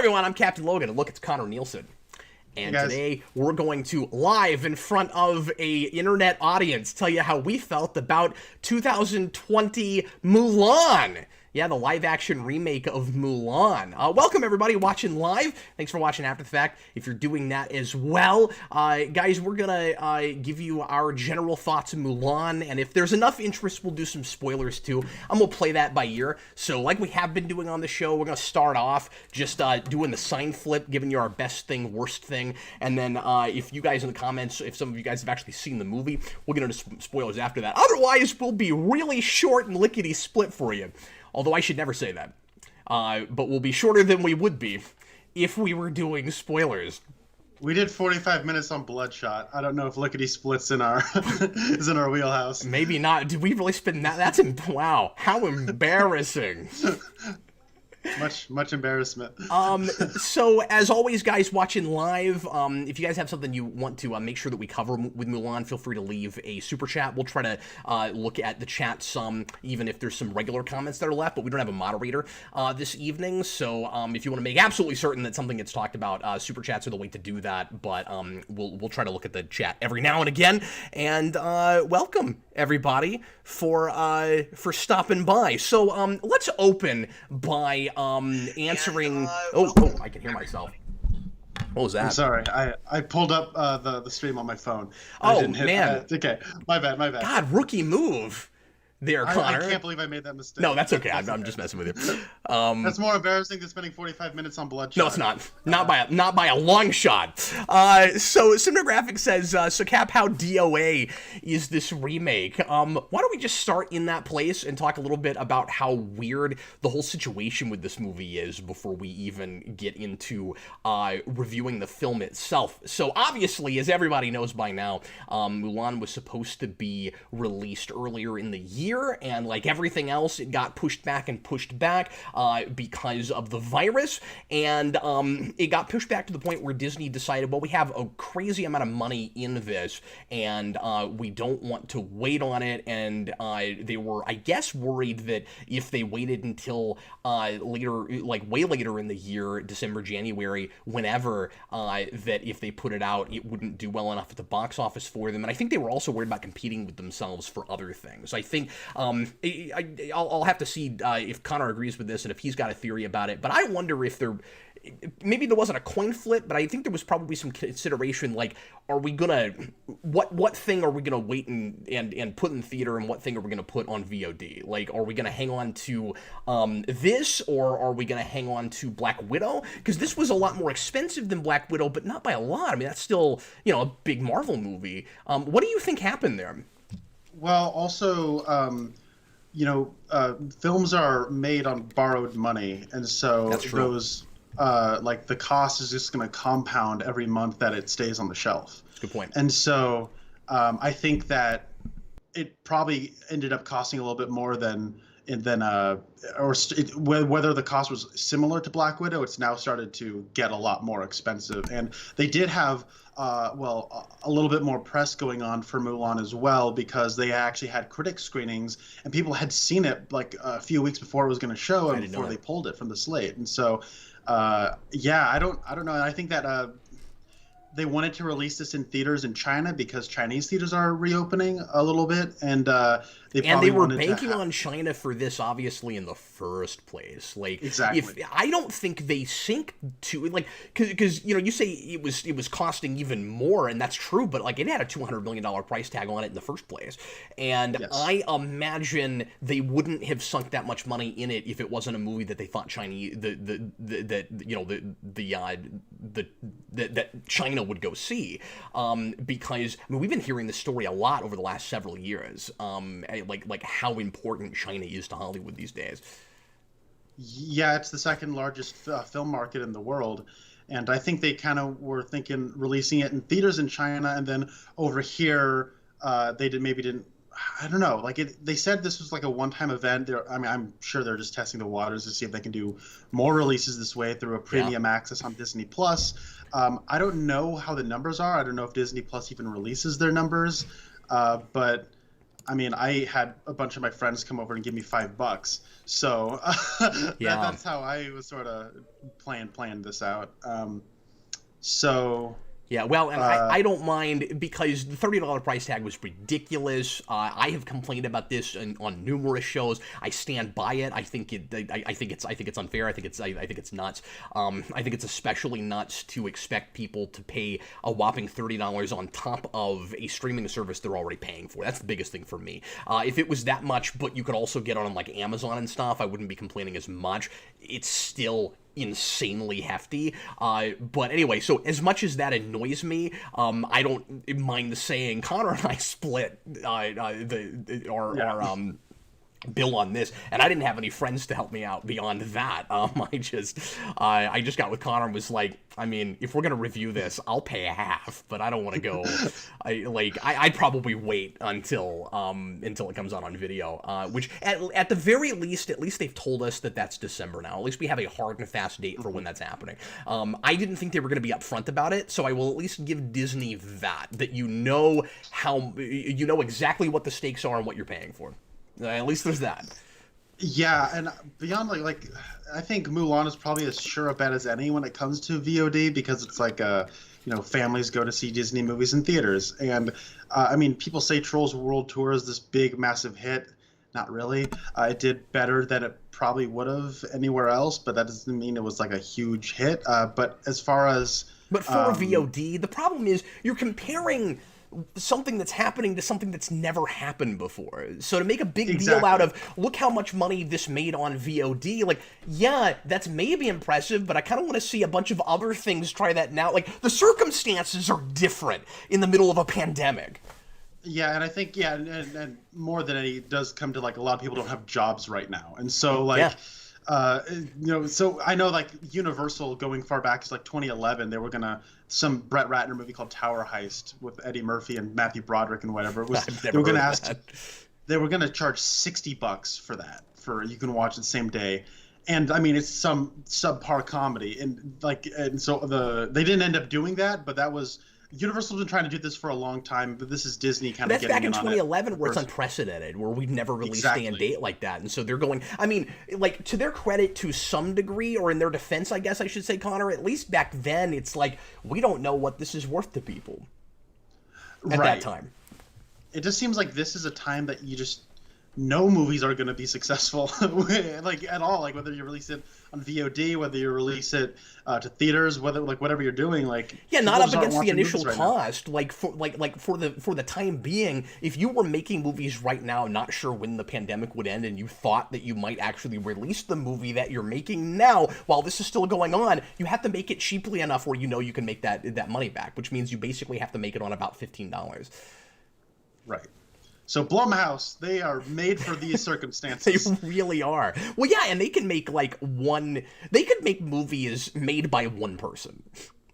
everyone, I'm Captain Logan, and look, it's Connor Nielsen. And hey today, we're going to, live in front of a internet audience, tell you how we felt about 2020 Mulan. Yeah, the live-action remake of Mulan. Welcome, everybody watching live. Thanks for watching after the fact, if you're doing that as well. Guys, we're gonna give you our general thoughts of Mulan, and if there's enough interest, we'll do some spoilers, too. I'm gonna play that by ear. So, like we have been doing on the show, we're gonna start off just doing the sign flip, giving you our best thing, worst thing, and then if you guys in the comments, if some of you guys have actually seen the movie, we'll get into spoilers after that. Otherwise, we'll be really short and lickety-split for you. Although I should never say that. But we'll be shorter than we would be if we were doing spoilers. We did 45 minutes on Bloodshot. I don't know if Lickety Split's in our is in our wheelhouse. Maybe not. Did we really spend that? Wow. How embarrassing. Much embarrassment. So as always, guys watching live, if you guys have something you want to make sure that we cover with Mulan, feel free to leave a super chat. We'll try to look at the chat some, even if there's some regular comments that are left, but we don't have a moderator this evening. So if you want to make absolutely certain that something gets talked about, super chats are the way to do that. But we'll try to look at the chat every now and again. And welcome everybody for stopping by. So let's open by answering. Oh, I can hear myself. What was that? I'm sorry. I pulled up the stream on my phone. Oh man. Okay. My bad. God, rookie move. There, Connor. I can't believe I made that mistake. No, that's okay. I'm just messing with you. That's more embarrassing than spending 45 minutes on Bloodshot. No, it's not. Not by a long shot. So Cinematographic says, so Cap, how DOA is this remake? Why don't we just start in that place and talk a little bit about how weird the whole situation with this movie is before we even get into reviewing the film itself. So obviously, as everybody knows by now, Mulan was supposed to be released earlier in the year. And like everything else, it got pushed back because of the virus, and it got pushed back to the point where Disney decided, well, we have a crazy amount of money in this, and we don't want to wait on it, and they were, I guess, worried that if they waited until later, like way later in the year, December, January, whenever, that if they put it out, it wouldn't do well enough at the box office for them, and I think they were also worried about competing with themselves for other things. I think I'll have to see if Connor agrees with this and if he's got a theory about it, but I wonder if maybe there wasn't a coin flip, but I think there was probably some consideration, like, are we gonna, what thing are we gonna wait and put in theater, and what thing are we gonna put on VOD? Like, are we gonna hang on to this, or are we gonna hang on to Black Widow? Because this was a lot more expensive than Black Widow, but not by a lot. I mean, that's still, a big Marvel movie. What do you think happened there? Well, also, films are made on borrowed money, and so those, like, the cost is just going to compound every month that it stays on the shelf. Good point. And so I think that it probably ended up costing a little bit more whether the cost was similar to Black Widow, it's now started to get a lot more expensive. And they did have, a little bit more press going on for Mulan as well, because they actually had critic screenings and people had seen it like a few weeks before it was going to show and before they pulled it from the slate. And so, I don't know. I think that they wanted to release this in theaters in China because Chinese theaters are reopening a little bit, and they were banking on China for this, obviously, in the first place. Like, exactly. I don't think they sync to, like, because you say it was costing even more, and that's true, but like it had a $200 million price tag on it in the first place, and yes. I imagine they wouldn't have sunk that much money in it if it wasn't a movie that they thought that China would go see, because I mean, we've been hearing this story a lot over the last several years, like how important China is to Hollywood these days. Yeah, it's the second largest film market in the world, and I think they kind of were thinking releasing it in theaters in China, and then over here they didn't. I don't know. Like they said this was like a one-time event. I'm sure they're just testing the waters to see if they can do more releases this way through a premium access on Disney Plus. I don't know how the numbers are. I don't know if Disney Plus even releases their numbers, but I mean, I had a bunch of my friends come over and give me $5, so Yeah. that's how I was sort of playing this out. So Yeah, well, and uh, I don't mind because the $30 price tag was ridiculous. I have complained about this on numerous shows. I stand by it. I think it's unfair. I think it's nuts. I think it's especially nuts to expect people to pay a whopping $30 on top of a streaming service they're already paying for. That's the biggest thing for me. If it was that much, but you could also get on like Amazon and stuff, I wouldn't be complaining as much. It's still insanely hefty. But anyway, so as much as that annoys me, I don't mind saying Connor and I split our bill on this, and I didn't have any friends to help me out beyond that. I just got with Connor and was like, I mean, if we're gonna review this, I'll pay a half, but I don't want to go. I'd probably wait until it comes out on video. Which at the very least, at least they've told us that that's December now. At least we have a hard and fast date for when that's happening. I didn't think they were gonna be upfront about it, so I will at least give Disney that you know exactly what the stakes are and what you're paying for. At least there's that. yeah, and beyond I think Mulan is probably as sure a bet as any when it comes to VOD, because it's like families go to see Disney movies in theaters, and I mean, people say Trolls World Tour is this big massive hit. Not really. It did better than it probably would have anywhere else, but that doesn't mean it was like a huge hit. But as far as But for VOD, the problem is you're comparing something that's happening to something that's never happened before. So to make a big deal out of, look how much money this made on VOD, like, yeah, that's maybe impressive, but I kind of want to see a bunch of other things try that now. Like, the circumstances are different in the middle of a pandemic. Yeah, and I think, and more than any, it does come to, like, a lot of people don't have jobs right now. And so, so I know, like, Universal, going far back as, like, 2011, they were going to, some Brett Ratner movie called Tower Heist with Eddie Murphy and Matthew Broderick and whatever. It was, they were going to they were going to charge $60 for that, you can watch it the same day. And I mean, it's some subpar comedy. And so they didn't end up doing that, but that was, Universal's been trying to do this for a long time, but this is Disney kind of getting in on it. That's back in 2011, where it's unprecedented, where we've never released a date like that. And so they're going, I mean, like, to their credit, to some degree, or in their defense, I guess I should say, Connor, at least back then, it's like, we don't know what this is worth to people at that time. It just seems like this is a time that you just know movies are going to be successful, like, at all. Like, whether you release it on VOD, whether you release it to theaters, whatever you're doing, like, yeah, not up against the initial cost. Like for the time being, if you were making movies right now, not sure when the pandemic would end, and you thought that you might actually release the movie that you're making now while this is still going on, you have to make it cheaply enough where you know you can make that money back, which means you basically have to make it on about $15. Right. So Blumhouse, they are made for these circumstances. They really are. Well, yeah, and they can make they could make movies made by one person.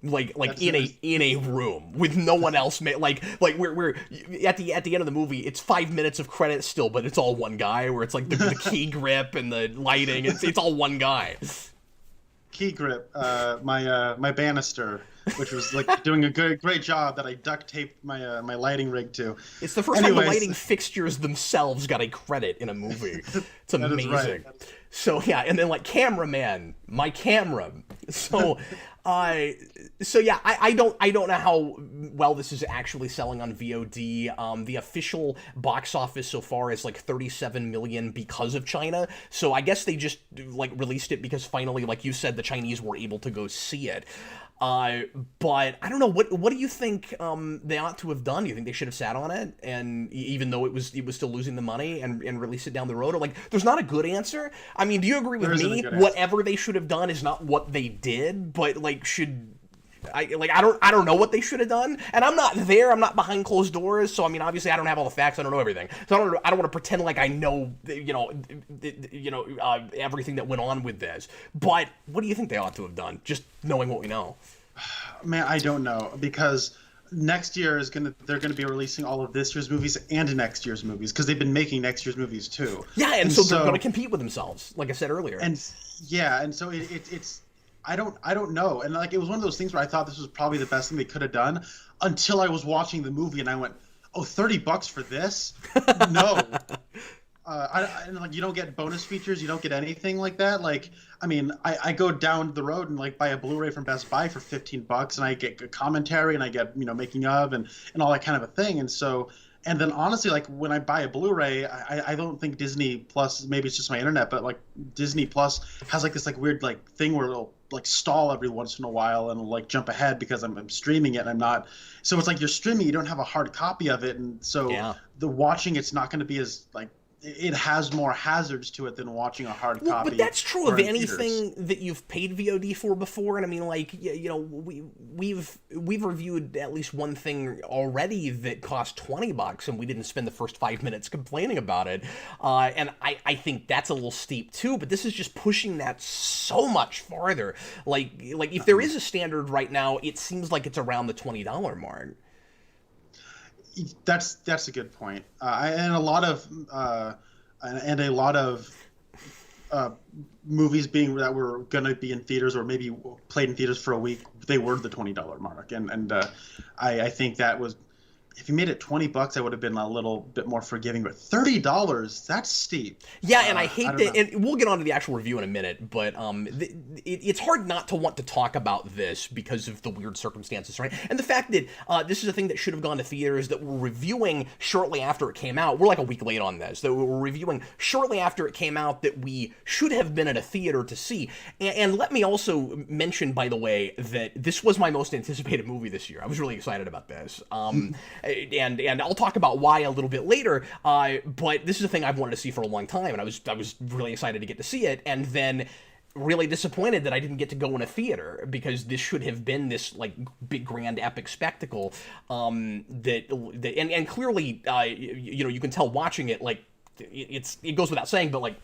Like in a room with no one else. Like we're at the end of the movie, it's 5 minutes of credits still, but it's all one guy. Where it's like the key grip and the lighting, it's all one guy. Key grip, my banister, which was like doing a great job that I duct taped my lighting rig to. It's the first time the lighting fixtures themselves got a credit in a movie. It's amazing. Right. So yeah, and then like cameraman, my camera. So yeah, I don't know how well this is actually selling on VOD. The official box office so far is like 37 million because of China. So I guess they just like released it because finally, like you said, the Chinese were able to go see it. But I don't know, what do you think they ought to have done? Do you think they should have sat on it, and even though it was still losing the money, and release it down the road? Or like, there's not a good answer. I mean, do you agree with me? Whatever they should have done is not what they did, but like I don't know what they should have done, and I'm not there. I'm not behind closed doors, so I mean, obviously, I don't have all the facts. I don't know everything, so I don't want to pretend like I know, everything that went on with this. But what do you think they ought to have done, just knowing what we know? Man, I don't know, because next year they're gonna be releasing all of this year's movies and next year's movies, because they've been making next year's movies too. Yeah, and so they're gonna compete with themselves, like I said earlier. And yeah, and so it's. I don't know. And like, it was one of those things where I thought this was probably the best thing they could have done until I was watching the movie and I went, oh, $30 for this? No. Like, you don't get bonus features, you don't get anything like that. Like, I mean, I go down the road and like buy a Blu-ray from Best Buy for $15, and I get a commentary, and I get, you know, making of and all that kind of a thing. And so, and then honestly, like when I buy a Blu-ray, I don't think Disney Plus, maybe it's just my internet, but like Disney Plus has like this like weird like thing where it'll like stall every once in a while and like jump ahead because I'm streaming it and I'm not. So it's like you're streaming, you don't have a hard copy of it, and so Yeah. the watching it's not going to be as like, it has more hazards to it than watching a hard copy. But that's true or of in anything theaters. that you've paid VOD for before. And I mean, like, you know, we've reviewed at least one thing already that cost $20, and we didn't spend the first 5 minutes complaining about it. And I think that's a little steep too. But this is just pushing that so much farther. Like if there is a standard right now, it seems like it's around the $20 mark. That's a good point. And a lot of movies that were going to be in theaters or maybe played in theaters for a week, they were the $20 mark, and I think that was, if you made it $20, I would have been a little bit more forgiving. But $30, that's steep. Yeah, and I hate don't that, know. and we'll get on to the actual review in a minute, but it's hard not to want to talk about this because of the weird circumstances, right? And the fact that this is a thing that should have gone to theaters, that we're reviewing shortly after it came out. We're like a week late on this, that we're reviewing shortly after it came out, that we should have been at a theater to see. And let me also mention, by the way, that this was my most anticipated movie this year. I was really excited about this. And I'll talk about why a little bit later, but this is a thing I've wanted to see for a long time, and I was really excited to get to see it, and then really disappointed that I didn't get to go in a theater, because this should have been this like big grand epic spectacle, and clearly you know, you can tell watching it, like it goes without saying, but like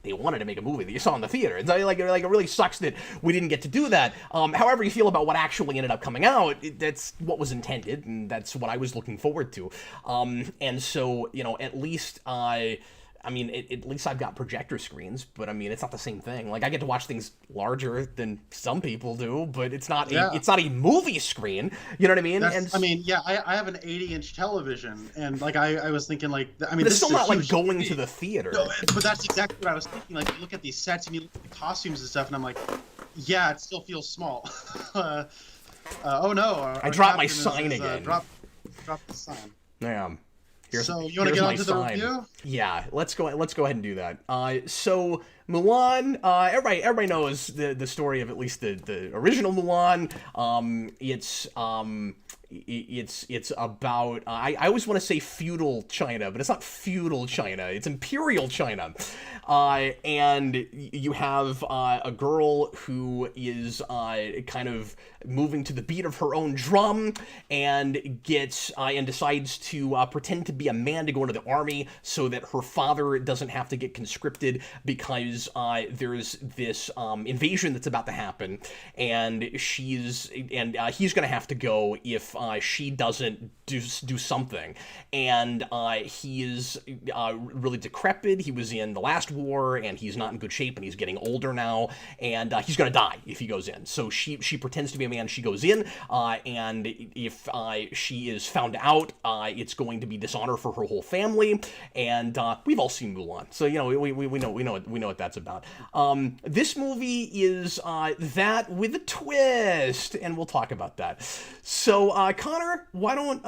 they wanted to make a movie that you saw in the theater. And so, like it really sucks that we didn't get to do that. However you feel about what actually ended up coming out, that's what was intended, and that's what I was looking forward to. And so, you know, at least I mean, at least I've got projector screens, but I mean, it's not the same thing. Like, I get to watch things larger than some people do, but it's not it's not a movie screen. You know what I mean? I mean, yeah, I have an 80-inch television, and like I was thinking, like, I mean, but it's this still is not a like huge going movie. to the theater. No, but that's exactly what I was thinking. Like, you look at these sets and you look at the costumes and stuff, and I'm like, yeah, it still feels small. Oh no! I dropped my sign again. Drop the sign. Yeah. So you want to get onto the review? Yeah, let's go ahead and do that. So Mulan, everybody knows the story of at least the original Mulan. It's about I always want to say feudal China, but it's not feudal China. It's imperial China, and you have a girl who is kind of moving to the beat of her own drum, and gets and decides to pretend to be a man to go into the army so that her father doesn't have to get conscripted, because there's this invasion that's about to happen, and he's going to have to go if she doesn't do something. And he is really decrepit. He was in the last war, and he's not in good shape, and he's getting older now, and he's going to die if he goes in. So she pretends to be a man. She goes in, and if she is found out, it's going to be dishonor for her whole family. And we've all seen Mulan, so you know we know what that's about. This movie is that with a twist, and we'll talk about that. So Connor, why don't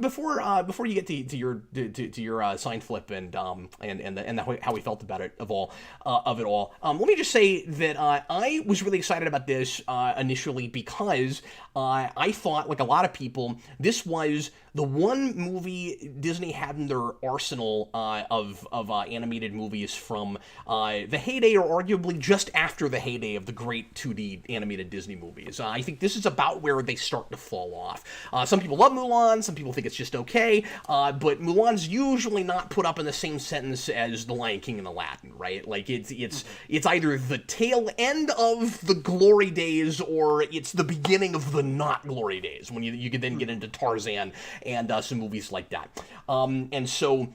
before you get to your sign flip and how we felt about it of it all, let me just say that I was really excited about this initially, because I thought, like a lot of people, this was the one movie Disney had in their arsenal of animated movies from the heyday, or arguably just after the heyday of the great 2D animated Disney movies. I think this is about where they start to fall off. Some people love Mulan, some people think it's just okay, but Mulan's usually not put up in the same sentence as The Lion King and Aladdin, right? Like, it's either the tail end of the glory days, or it's the beginning of the not glory days, when you could then get into Tarzan and some movies like that. And so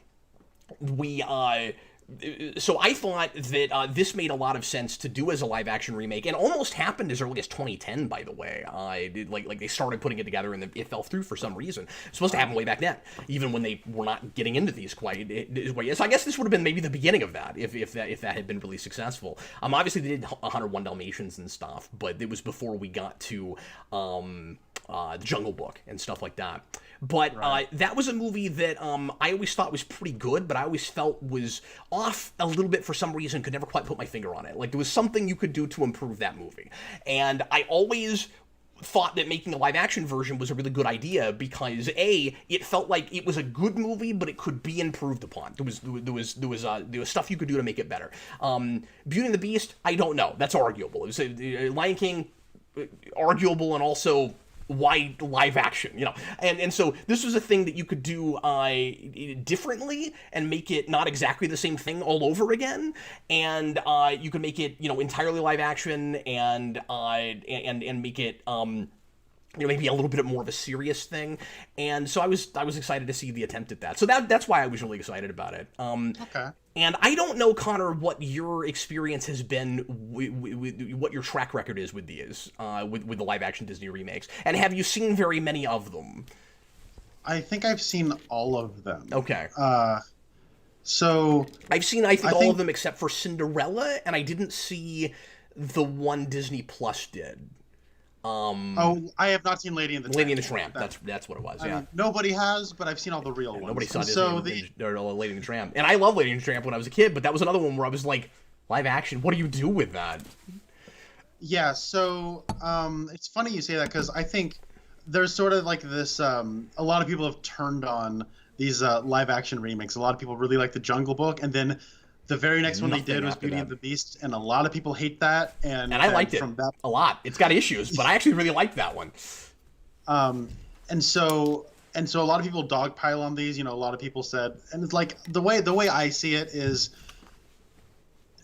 we so I thought that this made a lot of sense to do as a live action remake, and almost happened as early as 2010. By the way, like they started putting it together and it fell through for some reason. It's supposed to happen way back then, even when they were not getting into these quite. So I guess this would have been maybe the beginning of that if that had been really successful. Obviously they did 101 Dalmatians and stuff, but it was before we got to the Jungle Book and stuff like that. But that was a movie that I always thought was pretty good, but I always felt was off a little bit for some reason, could never quite put my finger on it. Like, there was something you could do to improve that movie. And I always thought that making a live action version was a really good idea because it felt like it was a good movie, but it could be improved upon. There was stuff you could do to make it better. Beauty and the Beast, I don't know. That's arguable. It was Lion King, arguable, and also why live action, and so this was a thing that you could do differently and make it not exactly the same thing all over again, and you could make it entirely live action and make it maybe a little bit more of a serious thing. And so I was excited to see the attempt at that. So that's why I was really excited about it. Okay. And I don't know, Connor, what your experience has been, what your track record is with these, with the live-action Disney remakes. And have you seen very many of them? I think I've seen all of them. Okay. So I've seen, I think, all of them except for Cinderella, and I didn't see the one Disney Plus did. I have not seen Lady and the Tramp. Lady and the Tramp. That's what it was. Yeah. Nobody has, but I've seen all the real ones. Nobody saw Disney or Lady and the Tramp, and I love Lady and the Tramp when I was a kid. But that was another one where I was like, live action. What do you do with that? Yeah. So it's funny you say that because I think there's sort of like this. A lot of people have turned on these live action remakes. A lot of people really like the Jungle Book, and then the very next one they did was Beauty and the Beast, and a lot of people hate that. And I liked it a lot. It's got issues, but I actually really liked that one. And so a lot of people dogpile on these. A lot of people said, and it's like the way I see it is,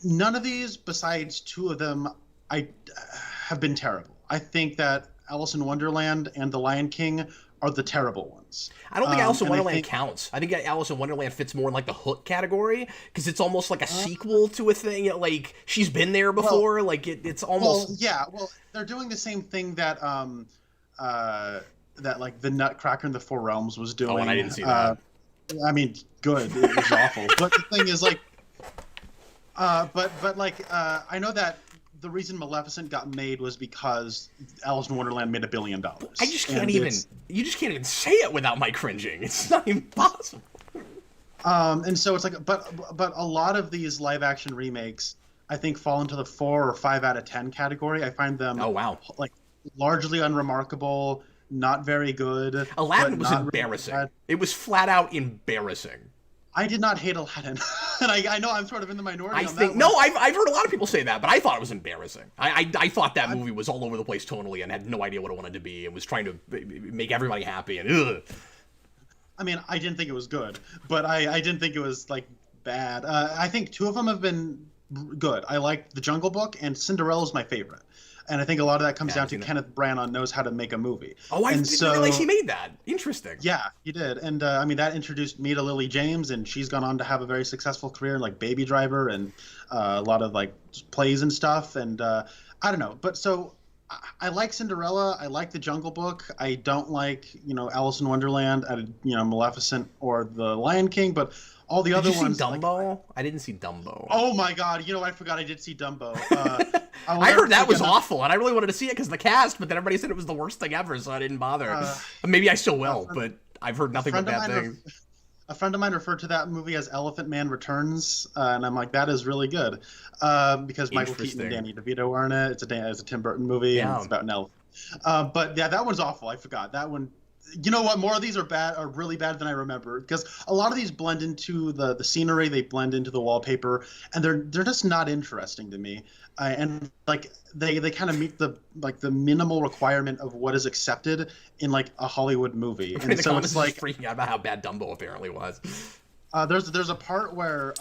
none of these, besides two of them, have been terrible. I think that Alice in Wonderland and The Lion King are the terrible ones. I don't think Alice in Wonderland counts. I think Alice in Wonderland fits more in like the Hook category because it's almost like a sequel to a thing. Like, she's been there before. Well, like it's almost. Well, yeah. Well, they're doing the same thing that that like the Nutcracker in the Four Realms was doing. Oh, and I didn't see that. I mean, good. It was awful. But the thing is, like, I know that the reason Maleficent got made was because Alice in Wonderland made $1 billion. I just can't even. You just can't even say it without my cringing. It's not even possible. And so it's like, but a lot of these live action remakes, I think, fall into the 4 or 5 out of 10 category. I find them, like, largely unremarkable, not very good. Aladdin was embarrassing. Really, it was flat out embarrassing. I did not hate Aladdin, and I know I'm sort of in the minority. I've heard a lot of people say that, but I thought it was embarrassing. I thought that movie was all over the place tonally and had no idea what it wanted to be and was trying to make everybody happy and ugh. I mean, I didn't think it was good, but I didn't think it was like bad. I think 2 of them have been good. I like The Jungle Book, and Cinderella's my favorite. And I think a lot of that comes down to Kenneth Branagh knows how to make a movie. Oh, I didn't realize he made that. Interesting. Yeah, he did. And I mean, that introduced me to Lily James, and she's gone on to have a very successful career in like Baby Driver and a lot of like plays and stuff. And I don't know. But so I like Cinderella. I like The Jungle Book. I don't like, Alice in Wonderland, Maleficent or The Lion King, but all the other ones. Did you see Dumbo? I didn't see Dumbo. Oh my God! I forgot I did see Dumbo. I heard that was awful, and I really wanted to see it because of the cast, but then everybody said it was the worst thing ever, so I didn't bother. Maybe I still will, but I've heard nothing but bad things. A friend of mine referred to that movie as Elephant Man Returns, and I'm like, that is really good, because Michael Keaton and Danny DeVito are in it. It's a Tim Burton movie, and it's about an elephant. But yeah, that one's awful. I forgot that one. You know what? More of these are really bad than I remember, because a lot of these blend into the scenery, they blend into the wallpaper, and they're just not interesting to me. And like they kind of meet the minimal requirement of what is accepted in like a Hollywood movie. And so it's like freaking out about how bad Dumbo apparently was. There's a part where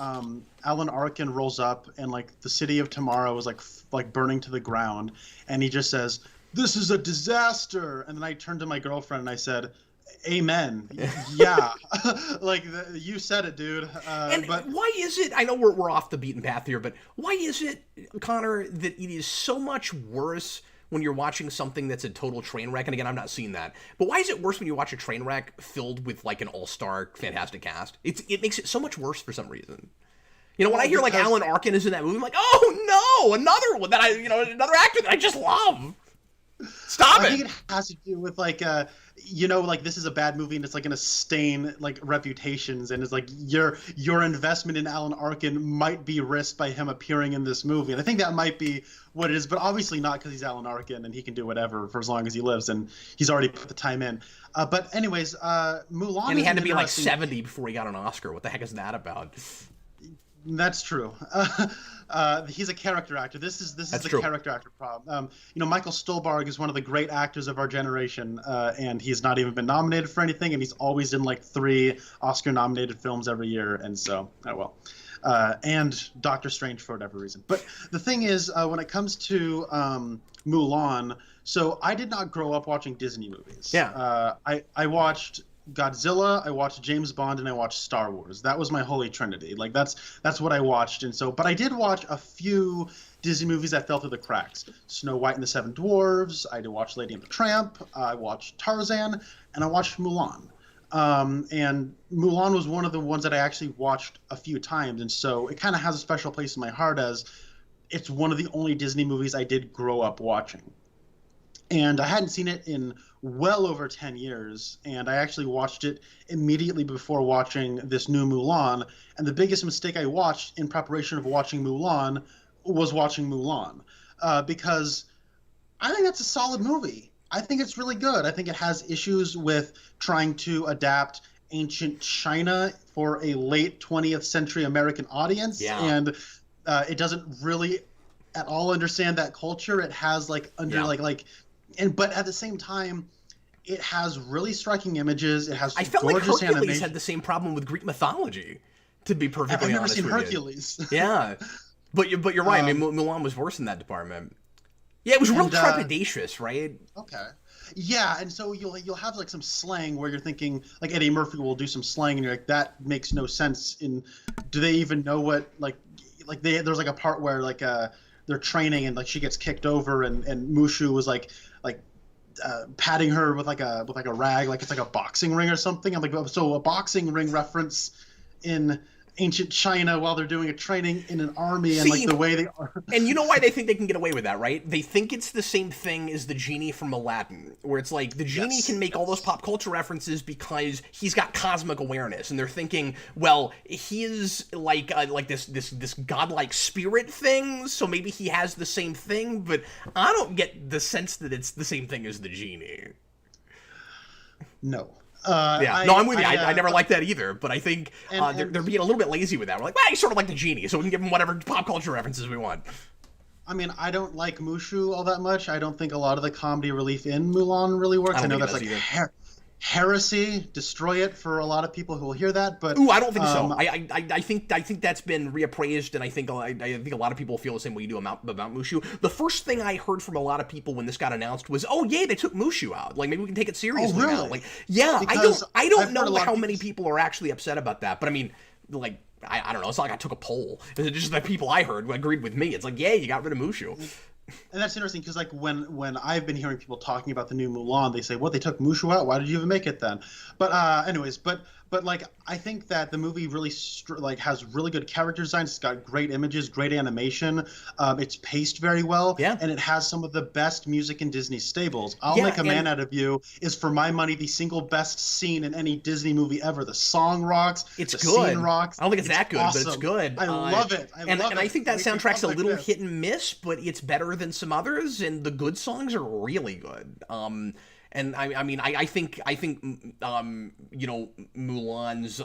Alan Arkin rolls up and like the city of tomorrow is like burning to the ground, and he just says, "This is a disaster." And then I turned to my girlfriend and I said, Amen. Yeah, like you said it, dude. And But why is it, I know we're off the beaten path here, but why is it, Connor, that it is so much worse when you're watching something that's a total train wreck? And again, I'm not seeing that. But why is it worse when you watch a train wreck filled with like an all-star fantastic cast? It makes it so much worse for some reason. You know, when I hear like Alan Arkin is in that movie, I'm like, oh no, another one that another actor that I just love. Stop it. I think it has to do with like like this is a bad movie and it's like gonna stain like reputations, and it's like your investment in Alan Arkin might be risked by him appearing in this movie, and I think that might be what it is, but obviously not, because he's Alan Arkin and he can do whatever for as long as he lives, and he's already put the time in. But anyways, Mulan. And he had to be like 70 before he got an Oscar. What the heck is that about? That's true. He's a character actor. This is the character actor problem. Michael Stuhlbarg is one of the great actors of our generation, and he's not even been nominated for anything, and he's always in like 3 Oscar-nominated films every year, and so, and Doctor Strange for whatever reason. But the thing is, when it comes to Mulan, so I did not grow up watching Disney movies. Yeah. I watched Godzilla, I watched James Bond, and I watched Star Wars. That was my holy trinity. Like that's what I watched. And so, but I did watch a few Disney movies that fell through the cracks. Snow White and the Seven Dwarfs. I did watch Lady and the Tramp. I watched Tarzan, and I watched Mulan. And Mulan was one of the ones that I actually watched a few times, and so it kind of has a special place in my heart, as it's one of the only Disney movies I did grow up watching. And I hadn't seen it in well over 10 years, and I actually watched it immediately before watching this new Mulan. And the biggest mistake I watched in preparation of watching Mulan was watching Mulan, because I think that's a solid movie. I think it's really good. I think it has issues with trying to adapt ancient China for a late 20th century American audience, and it doesn't really at all understand that culture. It has like but at the same time, it has really striking images. It has I felt like gorgeous Hercules animation. had the same problem with Greek mythology, to be perfectly I've never honest seen with Hercules. you. Yeah, but you're right. I mean, Mulan was worse in that department. Yeah, it was real trepidatious, right? Okay. Yeah, and so you'll have like some slang where you're thinking like Eddie Murphy will do some slang, and you're like, that makes no sense. Do they even know what there's like a part where like they're training and like she gets kicked over, and Mushu was like patting her with like a rag, like it's like a boxing ring or something. I'm like, so a boxing ring reference in ancient China while they're doing a training in an army, and like the way they are. And you know why they think they can get away with that, right? They think it's the same thing as the genie from Aladdin, where it's like the genie can make all those pop culture references because he's got cosmic awareness, and they're thinking, well, he is like this godlike spirit thing, so maybe he has the same thing. But I don't get the sense that it's the same thing as the genie. No. I'm with you. I never liked that either, but I think they're being a little bit lazy with that. We're like, well, he's sort of like the genie, so we can give him whatever pop culture references we want. I mean, I don't like Mushu all that much. I don't think a lot of the comedy relief in Mulan really works. I know that's like heresy, destroy it for a lot of people who will hear that, but I don't think so. I think that's been reappraised, and I think a lot of people feel the same way you do about Mushu. The first thing I heard from a lot of people when this got announced was, "Oh, yay, they took Mushu out. Like maybe we can take it seriously really? now." Like, yeah, because I don't know how many people are actually upset about that, but I mean, like, I don't know. It's not like I took a poll. It's just the people I heard agreed with me. It's like, yay, you got rid of Mushu. And that's interesting because like when I've been hearing people talking about the new Mulan, they say, "What, they took Mushu out? Why did you even make it then?" But anyways, but like I think that the movie really has really good character design. It's got great images, great animation. It's paced very well, and it has some of the best music in Disney stables. "I'll Make a Man Out of You" is, for my money, the single best scene in any Disney movie ever. The song rocks. It's the good. Scene rocks. I don't think it's that good, awesome. but it's good. I love it. And I think that soundtrack's a little hit and miss, but it's better than some others, and the good songs are really good. And I mean, I think Mulan's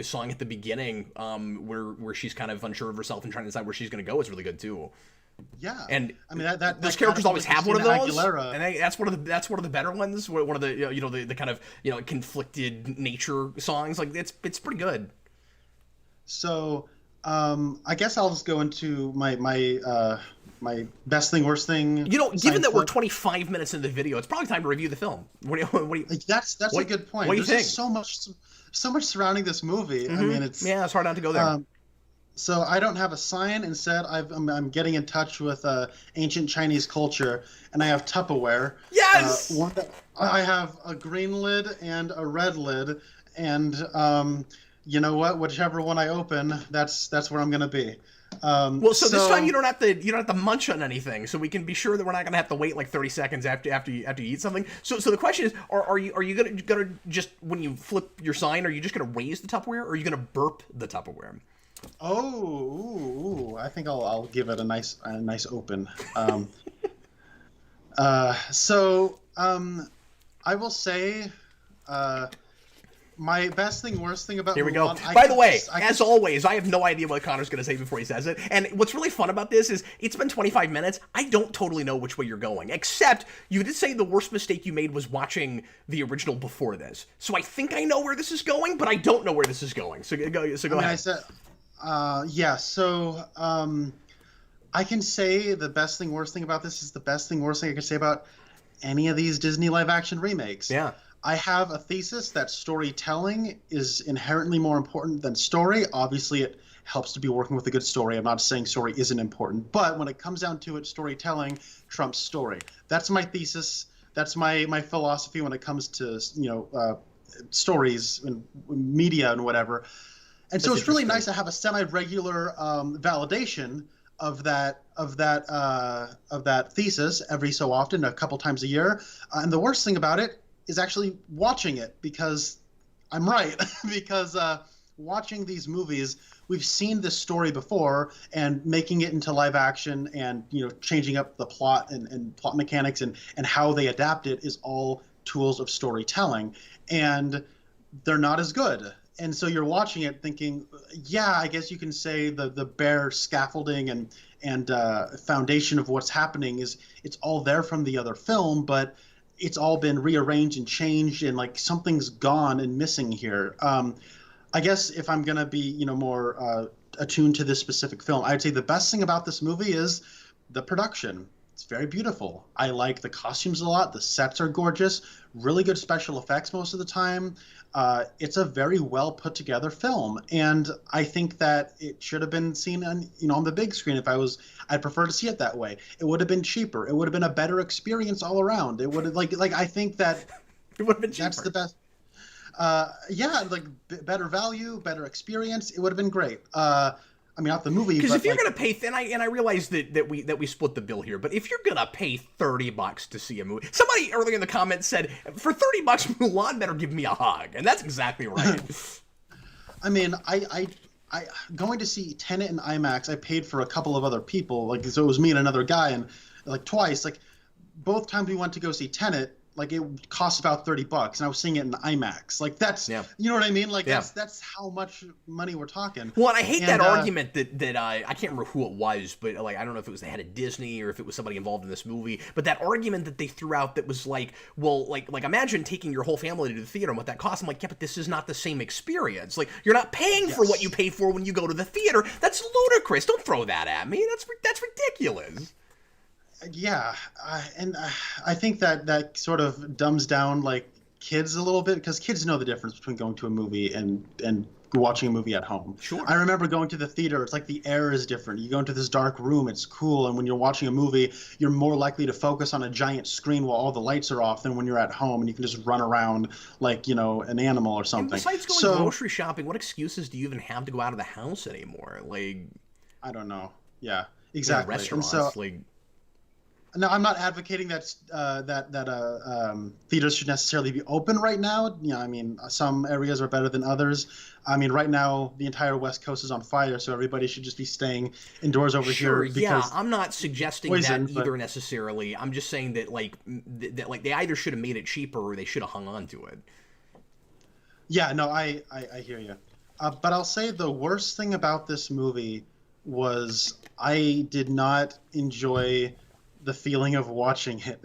song at the beginning, where she's kind of unsure of herself and trying to decide where she's going to go, is really good too. Yeah, and I mean that those characters always have one of those, Aguilera. and that's one of the better ones. One of the the kind of conflicted nature songs. Like it's pretty good. So I guess I'll just go into my best thing, worst thing. Given that we're 25 minutes into the video, it's probably time to review the film. That's a good point. What do you think? Just so much surrounding this movie. I mean, it's it's hard not to go there. So I don't have a sign. Instead, I'm getting in touch with ancient Chinese culture, and I have Tupperware. Yes. I have a green lid and a red lid, and you know what? Whichever one I open, that's where I'm gonna be. So this time you don't have to munch on anything, so we can be sure that we're not gonna have to wait like 30 seconds after you eat something. So the question is, are you gonna just, when you flip your sign, are you just gonna raise the Tupperware, or are you gonna burp the Tupperware? Oh, I think I'll give it a nice open. I will say, my best thing, worst thing about Here we go. Mulan, By the way, as always, I have no idea what Connor's going to say before he says it. And what's really fun about this is it's been 25 minutes. I don't totally know which way you're going, except you did say the worst mistake you made was watching the original before this. So I think I know where this is going, but I don't know where this is going. So go ahead. I said, yeah. So I can say the best thing, worst thing about this is the best thing, worst thing I can say about any of these Disney live-action remakes. Yeah. I have a thesis that storytelling is inherently more important than story. Obviously, it helps to be working with a good story. I'm not saying story isn't important, but when it comes down to it, storytelling trumps story. That's my thesis. That's my philosophy when it comes to stories and media and whatever. And so it's really nice to have a semi-regular validation of that thesis every so often, a couple times a year. And the worst thing about it is actually watching it, because I'm right. Because watching these movies, we've seen this story before, and making it into live action and changing up the plot and plot mechanics and how they adapt it is all tools of storytelling, and they're not as good. And so you're watching it thinking, yeah, I guess you can say the bare scaffolding and foundation of what's happening is it's all there from the other film, but it's all been rearranged and changed, and like something's gone and missing here. I guess if I'm gonna be more attuned to this specific film, I'd say the best thing about this movie is the production. It's very beautiful. I like the costumes a lot. The sets are gorgeous. Really good special effects most of the time. It's a very well put together film, and I think that it should have been seen on the big screen. I'd prefer to see it that way. It would have been cheaper. It would have been a better experience all around. It would have I think that it would have been cheaper. That's the best. Better value, better experience. It would have been great. I mean, not the movie, because if you're gonna pay, and I realize that we split the bill here, but if you're gonna pay $30 to see a movie, somebody earlier in the comments said for $30 Mulan better give me a hug, and that's exactly right. I mean, I going to see Tenet in IMAX. I paid for a couple of other people, so it was me and another guy, and twice, both times we went to go see Tenet. It cost about $30, and I was seeing it in IMAX. That's, you know what I mean? That's how much money we're talking. Well, and I hate that argument that I can't remember who it was, but I don't know if it was the head of Disney or if it was somebody involved in this movie, but that argument that they threw out that was imagine taking your whole family to the theater and what that costs. I'm like, yeah, but this is not the same experience. You're not paying for what you pay for when you go to the theater. That's ludicrous. Don't throw that at me. That's ridiculous. Yeah, and I think that sort of dumbs down kids a little bit, because kids know the difference between going to a movie and watching a movie at home. Sure. I remember going to the theater. It's the air is different. You go into this dark room. It's cool, and when you're watching a movie, you're more likely to focus on a giant screen while all the lights are off than when you're at home and you can just run around an animal or something. And besides going grocery shopping, what excuses do you even have to go out of the house anymore? I don't know. Yeah, exactly. Restaurants, No, I'm not advocating that theaters should necessarily be open right now. I mean, some areas are better than others. I mean, right now the entire West Coast is on fire, so everybody should just be staying indoors over here. Yeah, I'm not suggesting that either necessarily. I'm just saying that they either should have made it cheaper or they should have hung on to it. Yeah, no, I hear you. But I'll say the worst thing about this movie was I did not enjoy the feeling of watching it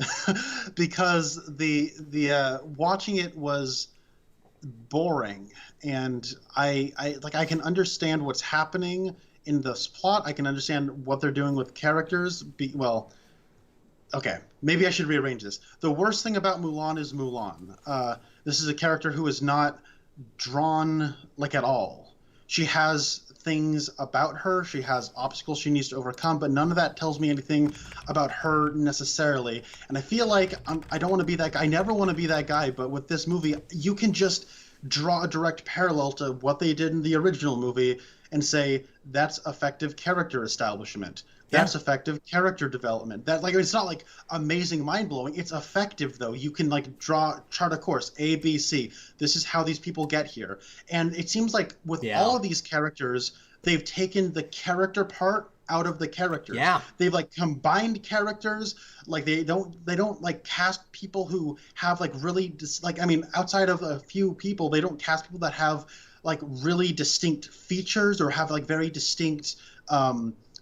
because the watching it was boring, and I can understand what's happening in this plot. I can understand what they're doing with characters. Okay, maybe I should rearrange this. The worst thing about Mulan is Mulan. This is a character who is not drawn like at all. She has things about her. She has obstacles she needs to overcome, but none of that tells me anything about her necessarily. And I feel like I don't want to be that guy. I never want to be that guy, but with this movie, you can just draw a direct parallel to what they did in the original movie and say that's effective character establishment. That's effective character development. That like it's not like amazing, mind blowing. It's effective though. You can like chart a course A, B, C. This is how these people get here. And it seems like with all of these characters, they've taken the character part out of the characters. Yeah. They've like combined characters. Like they don't like cast people who have like really outside of a few people, they don't cast people that have like really distinct features or have like very distinct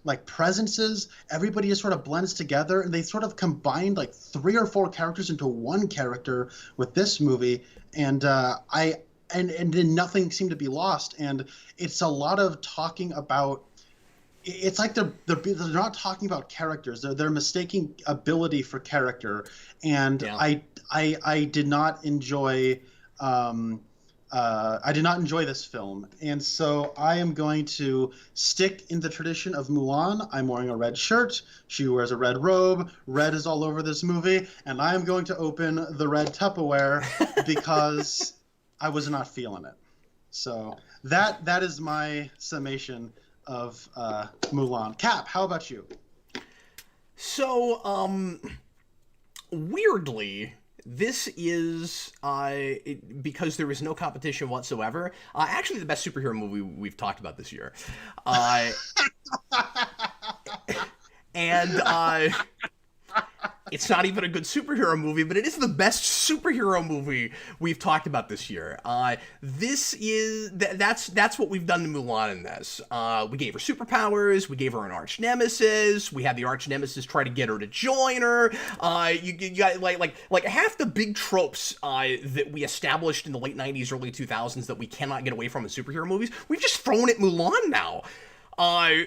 like presences. Everybody just sort of blends together, and they sort of combined like 3 or 4 characters into one character with this movie, and then nothing seemed to be lost. And it's a lot of talking about. It's like they're not talking about characters. They're mistaking ability for character, and I did not enjoy. I did not enjoy this film, and so I am going to stick in the tradition of Mulan. I'm wearing a red shirt. She wears a red robe. Red is all over this movie, and I am going to open the red Tupperware because I was not feeling it. So that is my summation of Mulan. Cap, how about you? So, weirdly, this is, because there is no competition whatsoever, actually the best superhero movie we've talked about this year. And it's not even a good superhero movie, but it is the best superhero movie we've talked about this year. That's what we've done to Mulan in this. We gave her superpowers. We gave her an arch nemesis. We had the arch nemesis try to get her to join her. You got like half the big tropes that we established in the late 90s, early 2000s that we cannot get away from in superhero movies. We've just thrown at Mulan now.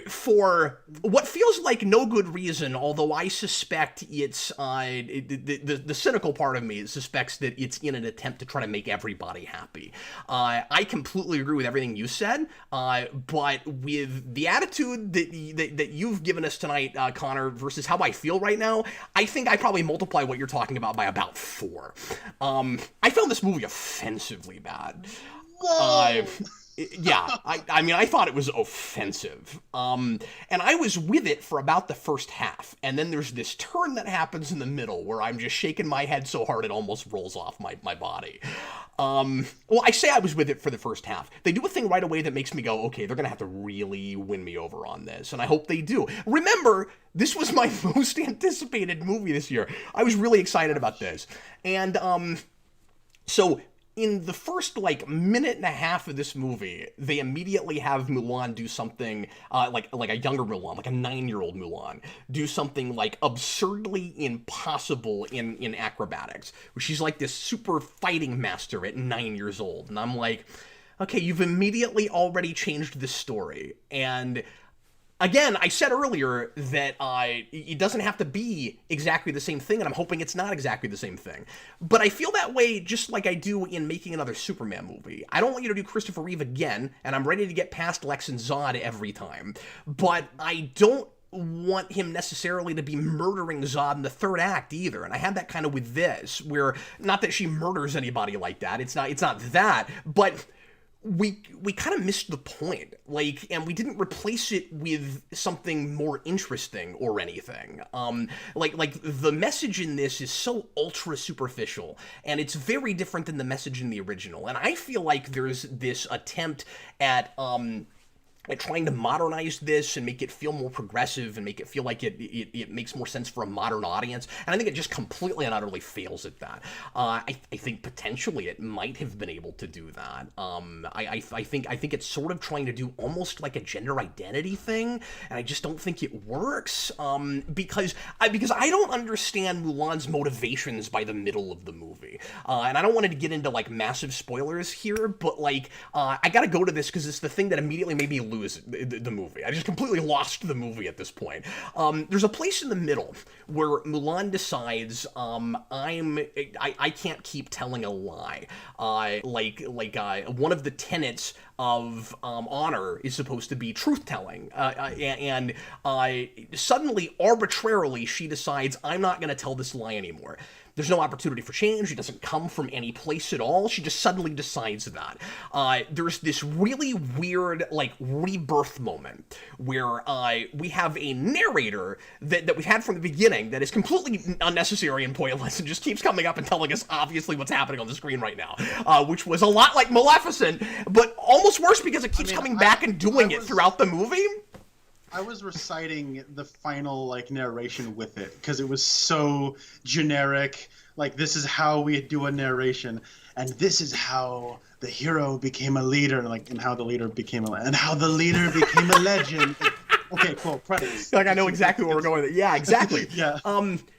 For what feels like no good reason, although I suspect it's, the cynical part of me suspects that it's in an attempt to try to make everybody happy. I completely agree with everything you said, but with the attitude that you've given us tonight, Connor, versus how I feel right now, I think I probably multiply what you're talking about by about 4. I found this movie offensively bad. Yeah, I mean, I thought it was offensive. And I was with it for about the first half. And then there's this turn that happens in the middle where I'm just shaking my head so hard it almost rolls off my body. Well, I say I was with it for the first half. They do a thing right away that makes me go, okay, they're going to have to really win me over on this. And I hope they do. Remember, this was my most anticipated movie this year. I was really excited about this. And so in the first, minute and a half of this movie, they immediately have Mulan do something, like a younger Mulan, like a 9-year-old Mulan, do something, absurdly impossible in acrobatics, where she's like this super fighting master at 9 years old. And I'm like, okay, you've immediately already changed this story. And again, I said earlier that it doesn't have to be exactly the same thing, and I'm hoping it's not exactly the same thing. But I feel that way just like I do in making another Superman movie. I don't want you to do Christopher Reeve again, and I'm ready to get past Lex and Zod every time. But I don't want him necessarily to be murdering Zod in the third act either. And I had that kind of with this, where, not that she murders anybody like that, it's not that, but we kind of missed the point, and we didn't replace it with something more interesting or anything. The message in this is so ultra superficial, and it's very different than the message in the original. And I feel like there's this attempt at trying to modernize this and make it feel more progressive and make it feel like it makes more sense for a modern audience. And I think it just completely and utterly fails at that. I think potentially it might have been able to do that. I think it's sort of trying to do almost like a gender identity thing, and I just don't think it works. Because I don't understand Mulan's motivations by the middle of the movie. And I don't want to get into massive spoilers here, but I gotta go to this because it's the thing that immediately made me lose the movie. I just completely lost the movie at this point. There's a place in the middle where Mulan decides, I can't keep telling a lie. One of the tenets of honor is supposed to be truth-telling, and suddenly, arbitrarily, she decides, I'm not going to tell this lie anymore. There's no opportunity for change. It doesn't come from any place at all. She just suddenly decides that. There's this really weird, like, rebirth moment where we have a narrator that we've had from the beginning that is completely unnecessary and pointless and just keeps coming up and telling us obviously what's happening on the screen right now, which was a lot like Maleficent, but almost worse because it keeps coming back and doing it throughout the movie. I was reciting the final like narration with it because it was so generic. Like, this is how we do a narration, and this is how the hero became a leader, and how the leader became a legend. Okay, cool. Credits. Like, I know exactly where we're going with it. Yeah, exactly. Yeah.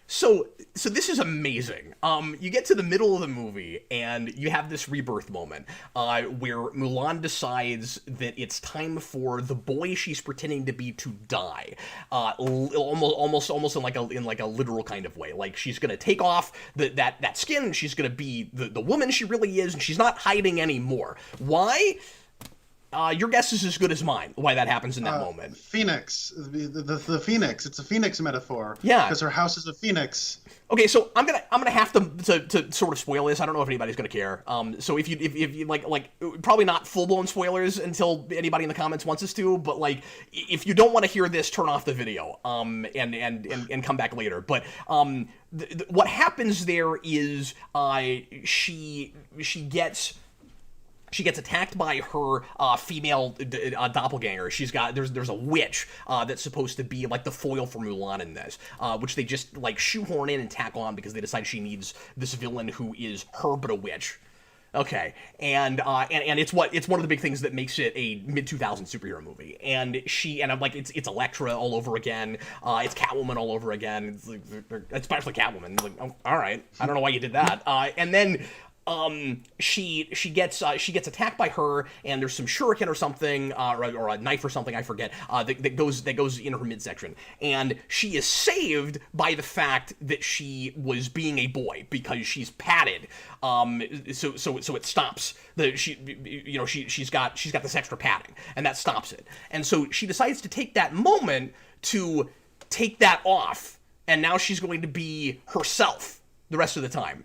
So this is amazing. You get to the middle of the movie, and you have this rebirth moment where Mulan decides that it's time for the boy she's pretending to be to die, almost in like a literal kind of way. Like, she's gonna take off that skin, and she's gonna be the woman she really is, and she's not hiding anymore. Why? Your guess is as good as mine. Why that happens in that moment? Phoenix, the phoenix. It's a phoenix metaphor. Yeah, because her house is a phoenix. Okay, so I'm gonna have to sort of spoil this. I don't know if anybody's gonna care. So if you like probably not full blown spoilers until anybody in the comments wants us to. But like, if you don't want to hear this, turn off the video. And come back later. But what happens there is she gets attacked by her female doppelganger. There's a witch that's supposed to be like the foil for Mulan in this, which they just like shoehorn in and tack on because they decide she needs this villain who is her but a witch. Okay, and it's one of the big things that makes it a mid-2000s superhero movie. And I'm like, it's Elektra all over again. It's Catwoman all over again. It's like, especially Catwoman. It's like, oh, all right, I don't know why you did that. And then. She gets attacked by her, and there's some shuriken or something, or a knife or something, I forget, that goes in her midsection, and she is saved by the fact that she was being a boy because she's padded, so it stops she's got this extra padding, and that stops it, and so she decides to take that moment to take that off, and now she's going to be herself the rest of the time.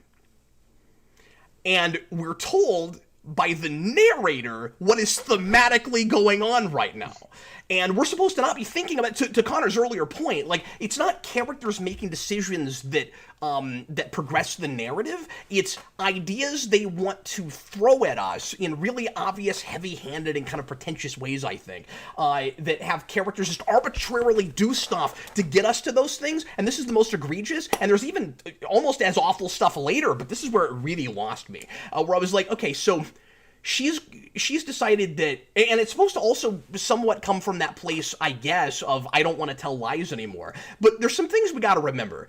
And we're told by the narrator what is thematically going on right now. And we're supposed to not be thinking about it, to Connor's earlier point, like, it's not characters making decisions that progress the narrative. It's ideas they want to throw at us in really obvious, heavy-handed, and kind of pretentious ways, I think, that have characters just arbitrarily do stuff to get us to those things. And this is the most egregious. And there's even almost as awful stuff later, but this is where it really lost me, where I was like, okay, so she's decided that, and it's supposed to also somewhat come from that place, I guess, of I don't want to tell lies anymore. But there's some things we got to remember.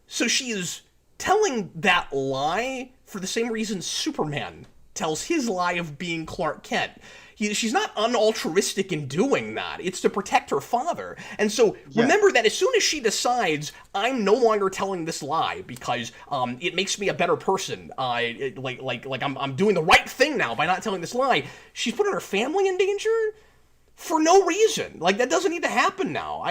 So she is telling that lie for the same reason Superman tells his lie of being Clark Kent. She's not unaltruistic in doing that. It's to protect her father. And so remember that as soon as she decides, I'm no longer telling this lie because it makes me a better person. I'm doing the right thing now by not telling this lie. She's putting her family in danger for no reason. Like, that doesn't need to happen now.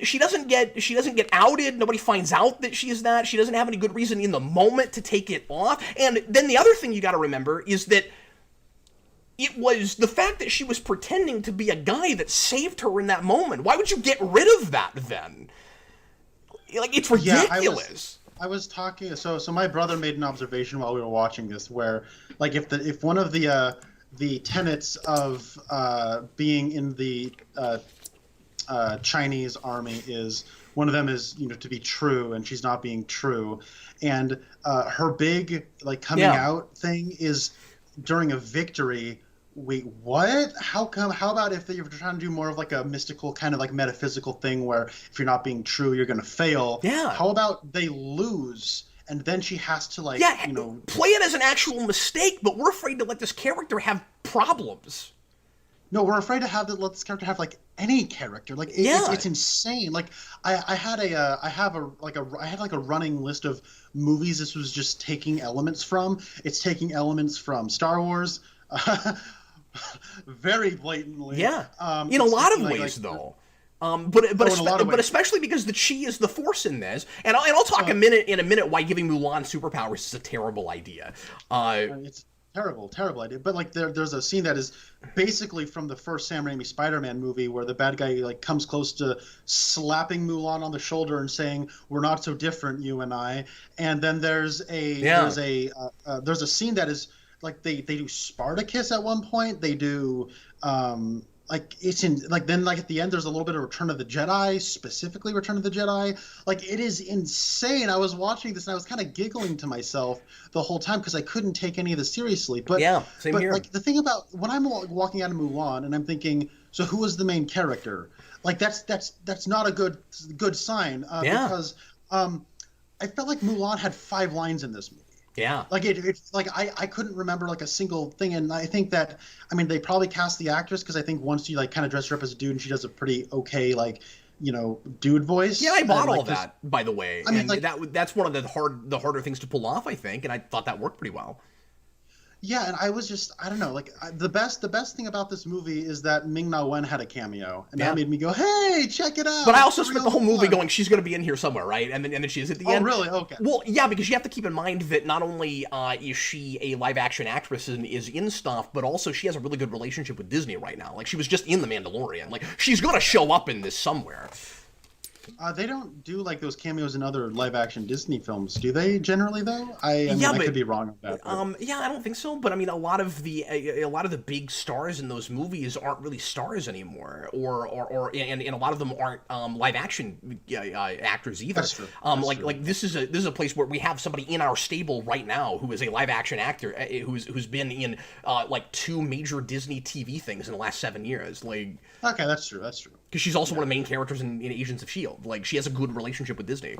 She doesn't get outed. Nobody finds out that she is that. She doesn't have any good reason in the moment to take it off. And then the other thing you got to remember is that it was the fact that she was pretending to be a guy that saved her in that moment. Why would you get rid of that then? Like, it's ridiculous. Yeah, I was talking. So my brother made an observation while we were watching this, where like if one of the tenets of being in the Chinese army is one of them is to be true, and she's not being true, and her big like coming out thing is during a victory. Wait, what? How come? How about if you're trying to do more of like a mystical kind of like metaphysical thing where if you're not being true, you're going to fail? Yeah. How about they lose and then she has to like, play it as an actual mistake, but we're afraid to let this character have problems. No, we're afraid to let this character have like any character. Like Yeah. it's insane. Like I had I had like a running list of movies this was just taking elements from. It's taking elements from Star Wars, very blatantly. Yeah. In a It's lot taking of like ways, though. But in a lot of but ways. especially because the chi is the force in this, and I'll talk in a minute why giving Mulan superpowers is a terrible idea. It's terrible idea. But like there's a scene that is basically from the first Sam Raimi Spider-Man movie where the bad guy like comes close to slapping Mulan on the shoulder and saying, "We're not so different, you and I." And then there's a scene that is like they do Spartacus at one point. They do like it's in like then like at the end there's a little bit of Return of the Jedi, specifically Return of the Jedi. Like it is insane. I was watching this and I was kind of giggling to myself the whole time because I couldn't take any of this seriously. But Yeah, same here. like the thing about when I'm walking out of Mulan and I'm thinking, so who is the main character? Like that's not a good sign because I felt like Mulan had 5 lines in this movie. Yeah. Like it's like I couldn't remember like a single thing, and I think that they probably cast the actress because I think once you like kind of dress her up as a dude and she does a pretty okay like dude voice. Yeah, I bought and, all that, by the way. I mean, and like that's one of the harder things to pull off, I think, and I thought that worked pretty well. yeah, and I was just I don't know like the best thing about this movie is that Ming-Na Wen had a cameo, and that made me go, hey, check it out. But I also spent the whole movie going, she's going to be in here somewhere, right? And then she is at the end. Oh, really? Okay. Well, yeah, because you have to keep in mind that not only is she a live-action actress and is in stuff, but also she has a really good relationship with Disney right now. Like, she was just in The Mandalorian. Like, she's going to show up in this somewhere. They don't do like those cameos in other live-action Disney films, do they? Generally, though, I could be wrong on that. But... yeah, I don't think so. But I mean, a lot of the big stars in those movies aren't really stars anymore, and a lot of them aren't live-action actors either. That's true. Like this is a place where we have somebody in our stable right now who is a live-action actor who's been in like 2 major Disney TV things in the last 7 years. Like, okay, that's true. Because she's also one of the main characters in Agents of S.H.I.E.L.D. Like, she has a good relationship with Disney.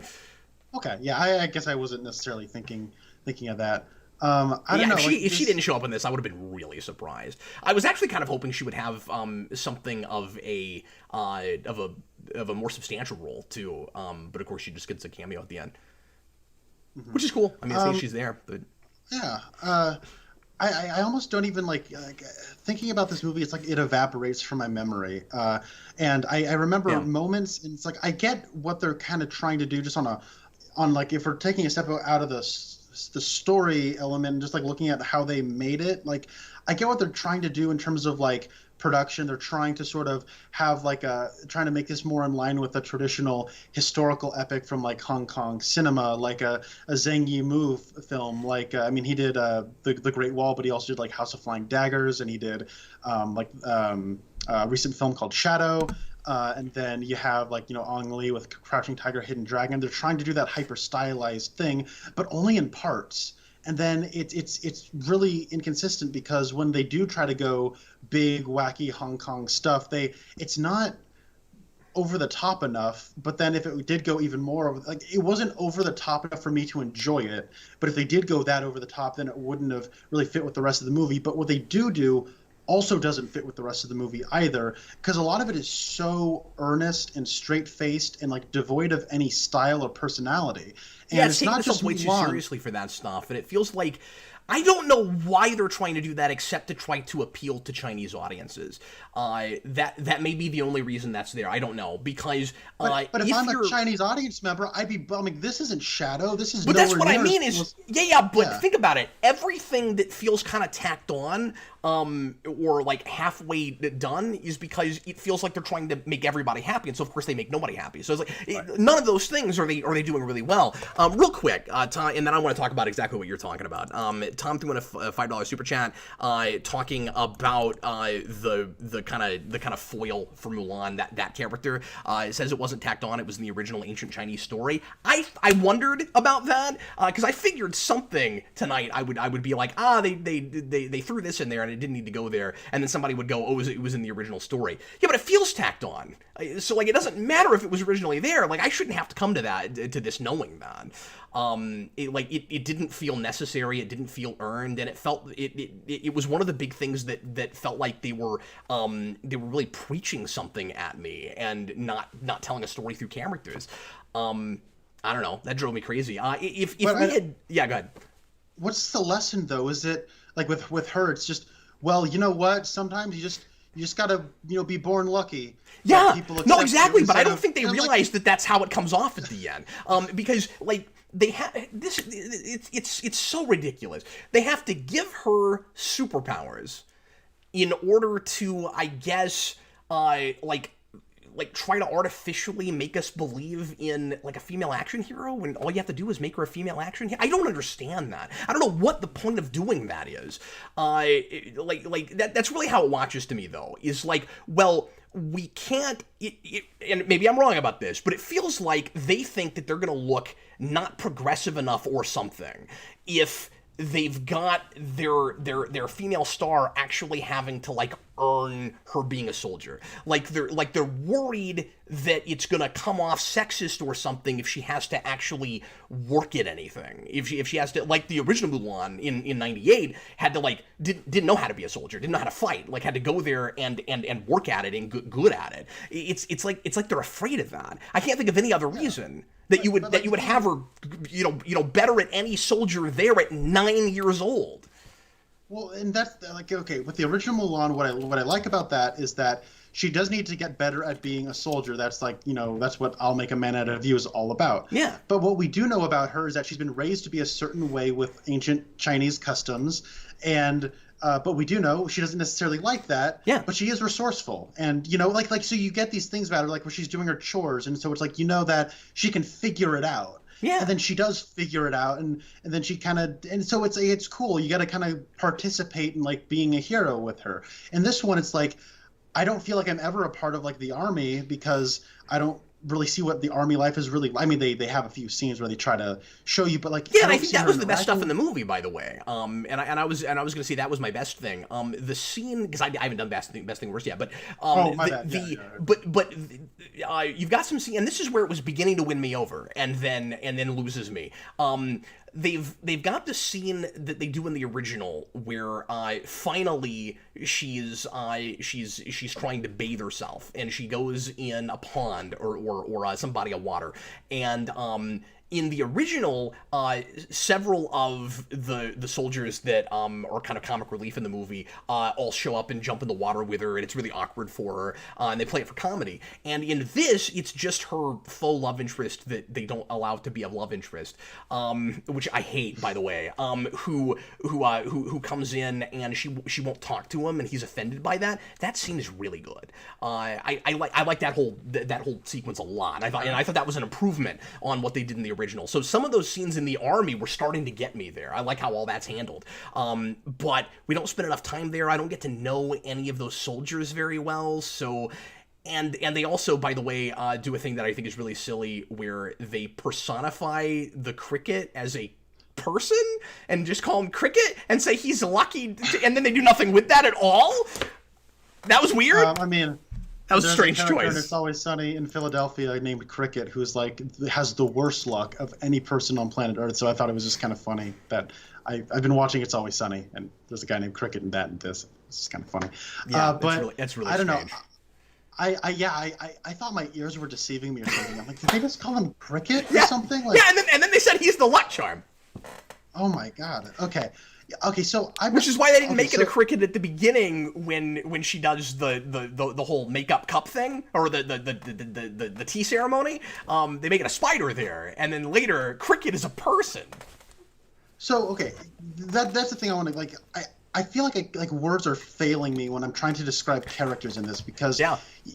Okay, yeah, I guess I wasn't necessarily thinking of that. I don't know. If she didn't show up in this, I would have been really surprised. I was actually kind of hoping she would have something of a more substantial role too. But of course, she just gets a cameo at the end, which is cool. I mean, I think she's there. But yeah. I almost don't even like thinking about this movie. It's like it evaporates from my memory, and I remember moments. And it's like I get what they're kind of trying to do, just on like if we're taking a step out of the story element, and just like looking at how they made it. Like I get what they're trying to do in terms of like production. They're trying to sort of have like trying to make this more in line with a traditional historical epic from like Hong Kong cinema, like a Zhang Yimou film. Like he did the Great Wall, but he also did like House of Flying Daggers, and he did a recent film called Shadow. And then you have like Ang Lee with Crouching Tiger, Hidden Dragon. They're trying to do that hyper stylized thing, but only in parts. And then it's really inconsistent because when they do try to go big, wacky Hong Kong stuff, it's not over the top enough. But then if it did go even more, like it wasn't over the top enough for me to enjoy it. But if they did go that over the top, then it wouldn't have really fit with the rest of the movie. But what they do also doesn't fit with the rest of the movie either, because a lot of it is so earnest and straight-faced and like devoid of any style or personality. And it's taking itself way too seriously for that stuff, and it feels like I don't know why they're trying to do that except to try to appeal to Chinese audiences. That may be the only reason that's there. I don't know, because but if I'm a Chinese audience member, I'd be bumming. This isn't Shadow. This is. But that's what I mean is But think about it. Everything that feels kind of tacked on, or like halfway done, is because it feels like they're trying to make everybody happy, and so of course they make nobody happy. So it's like none of those things are they doing really well. Real quick, Tom, and then I want to talk about exactly what you're talking about. Tom threw in a $5 super chat, talking about the kind of foil for Mulan, that character. It says it wasn't tacked on; it was in the original ancient Chinese story. I wondered about that because I figured something tonight I would be like, they threw this in there, and it didn't need to go there. And then somebody would go, oh, it was in the original story. Yeah, but it feels tacked on. So, like, it doesn't matter if it was originally there. Like, I shouldn't have to come to this knowing that. It didn't feel necessary. It didn't feel earned, and it was one of the big things that felt like they were really preaching something at me and not telling a story through characters. I don't know. That drove me crazy. Go ahead. What's the lesson though? Is it like with her? It's just, well, you know what? Sometimes you just gotta be born lucky. Yeah. No, exactly. But I don't think they realize that that's how it comes off at the end. Because like they have this. It's so ridiculous. They have to give her superpowers in order to, I guess, like try to artificially make us believe in like a female action hero when all you have to do is make her a female action hero. I don't understand that. I don't know what the point of doing that is. That's really how it watches to me though, is like, well, we can't, and maybe I'm wrong about this, but it feels like they think that they're going to look not progressive enough or something if they've got their female star actually having to like earn her being a soldier. Like they're worried that it's gonna come off sexist or something if she has to actually work at anything. If she has to, like the original Mulan in '98 had to like didn't know how to be a soldier, didn't know how to fight, like had to go there and work at it and good at it. It's like they're afraid of that. I can't think of any other reason that you would have her better at any soldier there at 9 years old. Well, and that's like, okay, with the original Mulan, what I like about that is that she does need to get better at being a soldier. That's like, that's what I'll Make a Man Out of You is all about. Yeah. But what we do know about her is that she's been raised to be a certain way with ancient Chinese customs, and but we do know she doesn't necessarily like that. Yeah. But she is resourceful, and so you get these things about her, like where she's doing her chores, and so it's like that she can figure it out. Yeah. And then she does figure it out, and then she kind of, and so it's cool. You got to kind of participate in like being a hero with her. In this one, it's like I don't feel like I'm ever a part of like the army because I don't really see what the army life is really. I mean, they have a few scenes where they try to show you, but like yeah, and I think that was the best stuff in the movie, by the way. And I was gonna say that was my best thing. The scene, because I haven't done best thing worst yet, but my bad. But you've got some scene, and this is where it was beginning to win me over, and then loses me. They've got the scene that they do in the original where finally she's trying to bathe herself, and she goes in a pond or some body of water, and in the original, several of the soldiers that are kind of comic relief in the movie all show up and jump in the water with her, and it's really awkward for her, and they play it for comedy. And in this, it's just her faux love interest that they don't allow to be a love interest, which I hate, by the way. Who comes in and she won't talk to him, and he's offended by that. That scene is really good. I like that whole sequence a lot. I thought that was an improvement on what they did in the original. So some of those scenes in the army were starting to get me there. I like how all that's handled. But we don't spend enough time there. I don't get to know any of those soldiers very well. So, and they also, by the way, do a thing that I think is really silly where they personify the cricket as a person and just call him Cricket and say he's lucky, and then they do nothing with that at all. That was weird. That was a strange choice. It's Always Sunny in Philadelphia named Cricket, who's like has the worst luck of any person on planet Earth. So I thought it was just kind of funny that I've been watching It's Always Sunny, and there's a guy named Cricket in that and this. It's just kind of funny. Yeah, but that's really I don't strange. know. I thought my ears were deceiving me or something. I'm like, did they just call him Cricket or something? Like, yeah, and then they said he's the luck charm. Oh my god. Okay. Okay, so which is why they didn't make it a cricket at the beginning when she does the whole makeup cup thing or the tea ceremony. They make it a spider there, and then later Cricket is a person. So okay, that's the thing I want to like. I feel like words are failing me when I'm trying to describe characters in this because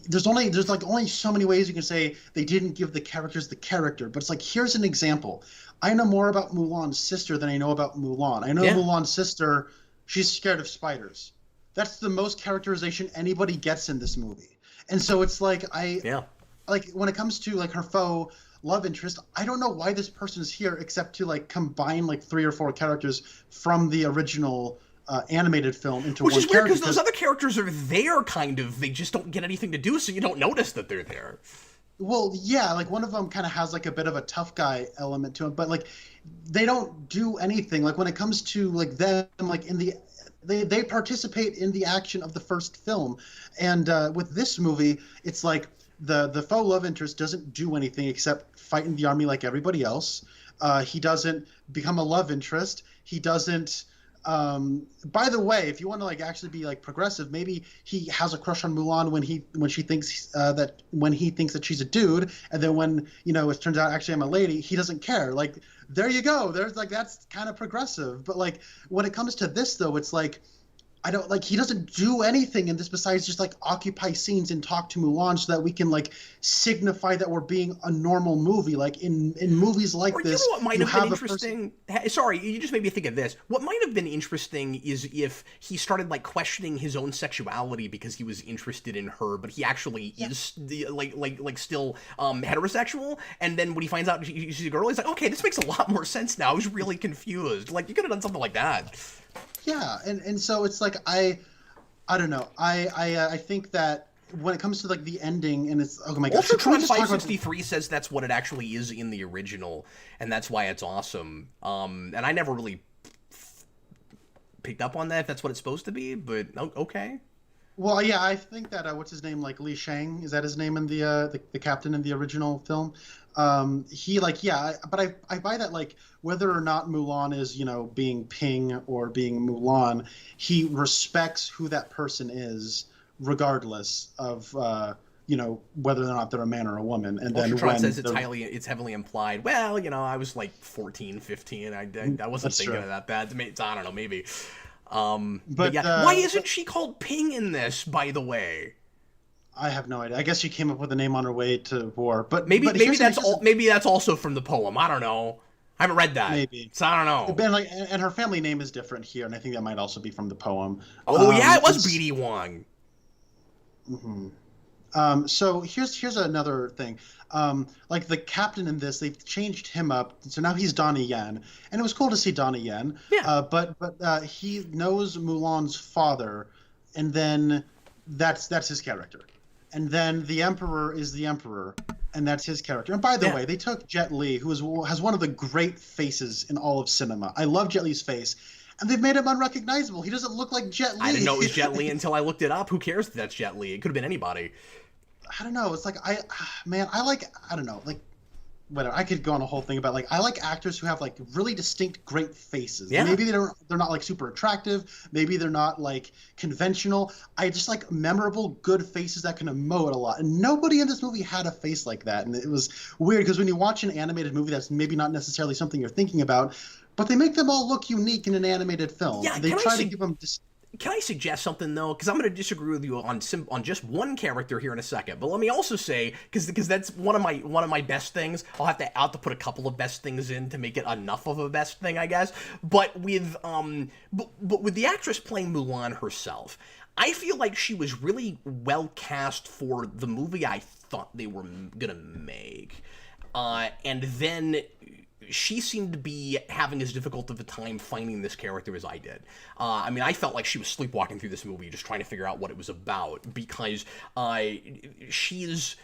there's only so many ways you can say they didn't give the characters the character. But it's like, here's an example. I know more about Mulan's sister than I know about Mulan. I know Mulan's sister, she's scared of spiders. That's the most characterization anybody gets in this movie. And so it's like like when it comes to like her faux love interest, I don't know why this person is here except to like combine like 3 or 4 characters from the original animated film into Which one is weird character. because those other characters are there, kind of. They just don't get anything to do, so you don't notice that they're there. Well, yeah, like one of them kind of has like a bit of a tough guy element to him, but like they don't do anything. Like when it comes to like them, like in the they participate in the action of the first film, and with this movie, it's like the faux love interest doesn't do anything except fight in the army like everybody else. He doesn't become a love interest. He doesn't. By the way, if you want to like actually be like progressive, maybe he has a crush on Mulan when he thinks that she's a dude, and then when it turns out actually I'm a lady, he doesn't care. Like there you go. There's like that's kind of progressive. But like when it comes to this though, it's like I don't like he doesn't do anything in this besides just like occupy scenes and talk to Mulan so that we can like signify that we're being a normal movie. Like in movies like this, you know what might have been interesting? Sorry, you just made me think of this. What might have been interesting is if he started like questioning his own sexuality because he was interested in her, but he actually is like still heterosexual. And then when he finds out she's a girl, he's like, okay, this makes a lot more sense now. I was really confused. Like you could have done something like that. Yeah, and so it's like I don't know. I think that when it comes to like the ending and it's oh my god. Ultratron 563 says that's what it actually is in the original, and that's why it's awesome. And I never really picked up on that if that's what it's supposed to be, but okay. Well, yeah, I think that what's his name, like Li Shang, is that his name in the captain in the original film? He like but I buy that like whether or not Mulan is being Ping or being Mulan, he respects who that person is regardless of whether or not they're a man or a woman. And then Ultratron says it's heavily implied. Well, I was like 14, 15. I wasn't thinking of that bad. I don't know, maybe. But yeah, why isn't she called Ping in this, by the way? I have no idea. I guess she came up with a name on her way to war, but maybe that's also from the poem. I don't know. I haven't read that. Maybe. So I don't know. And her family name is different here, and I think that might also be from the poem. Oh yeah, it was BD Wong. Mm-hmm. So here's another thing. Like the captain in this, they've changed him up, so now he's Donnie Yen, and it was cool to see Donnie Yen. Yeah. But he knows Mulan's father, and then that's his character. And then the Emperor is the Emperor, and that's his character. And by the way, they took Jet Li, who has one of the great faces in all of cinema. I love Jet Li's face. And they've made him unrecognizable. He doesn't look like Jet Li. I didn't know it was Jet Li until I looked it up. Who cares if that's Jet Li? It could have been anybody. I don't know. It's like I don't know. Like whatever. I could go on a whole thing about like I like actors who have like really distinct great faces. Yeah. Maybe they're not like super attractive. Maybe they're not like conventional. I just like memorable good faces that can emote a lot. And nobody in this movie had a face like that. And it was weird because when you watch an animated movie that's maybe not necessarily something you're thinking about, but they make them all look unique in an animated film. Yeah, they try to give them Can I suggest something, though? Because I'm going to disagree with you on just one character here in a second. But let me also say, because that's one of my best things. I'll have to put a couple of best things in to make it enough of a best thing, I guess. But with with the actress playing Mulan herself, I feel like she was really well cast for the movie I thought they were gonna make, and then she seemed to be having as difficult of a time finding this character as I did. I mean, I felt like she was sleepwalking through this movie, just trying to figure out what it was about, because she's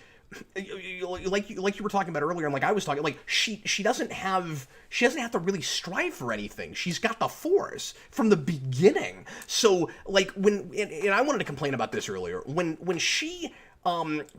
like you were talking about earlier, and like I was talking, like she doesn't have to really strive for anything. She's got the Force from the beginning. So like and I wanted to complain about this earlier when she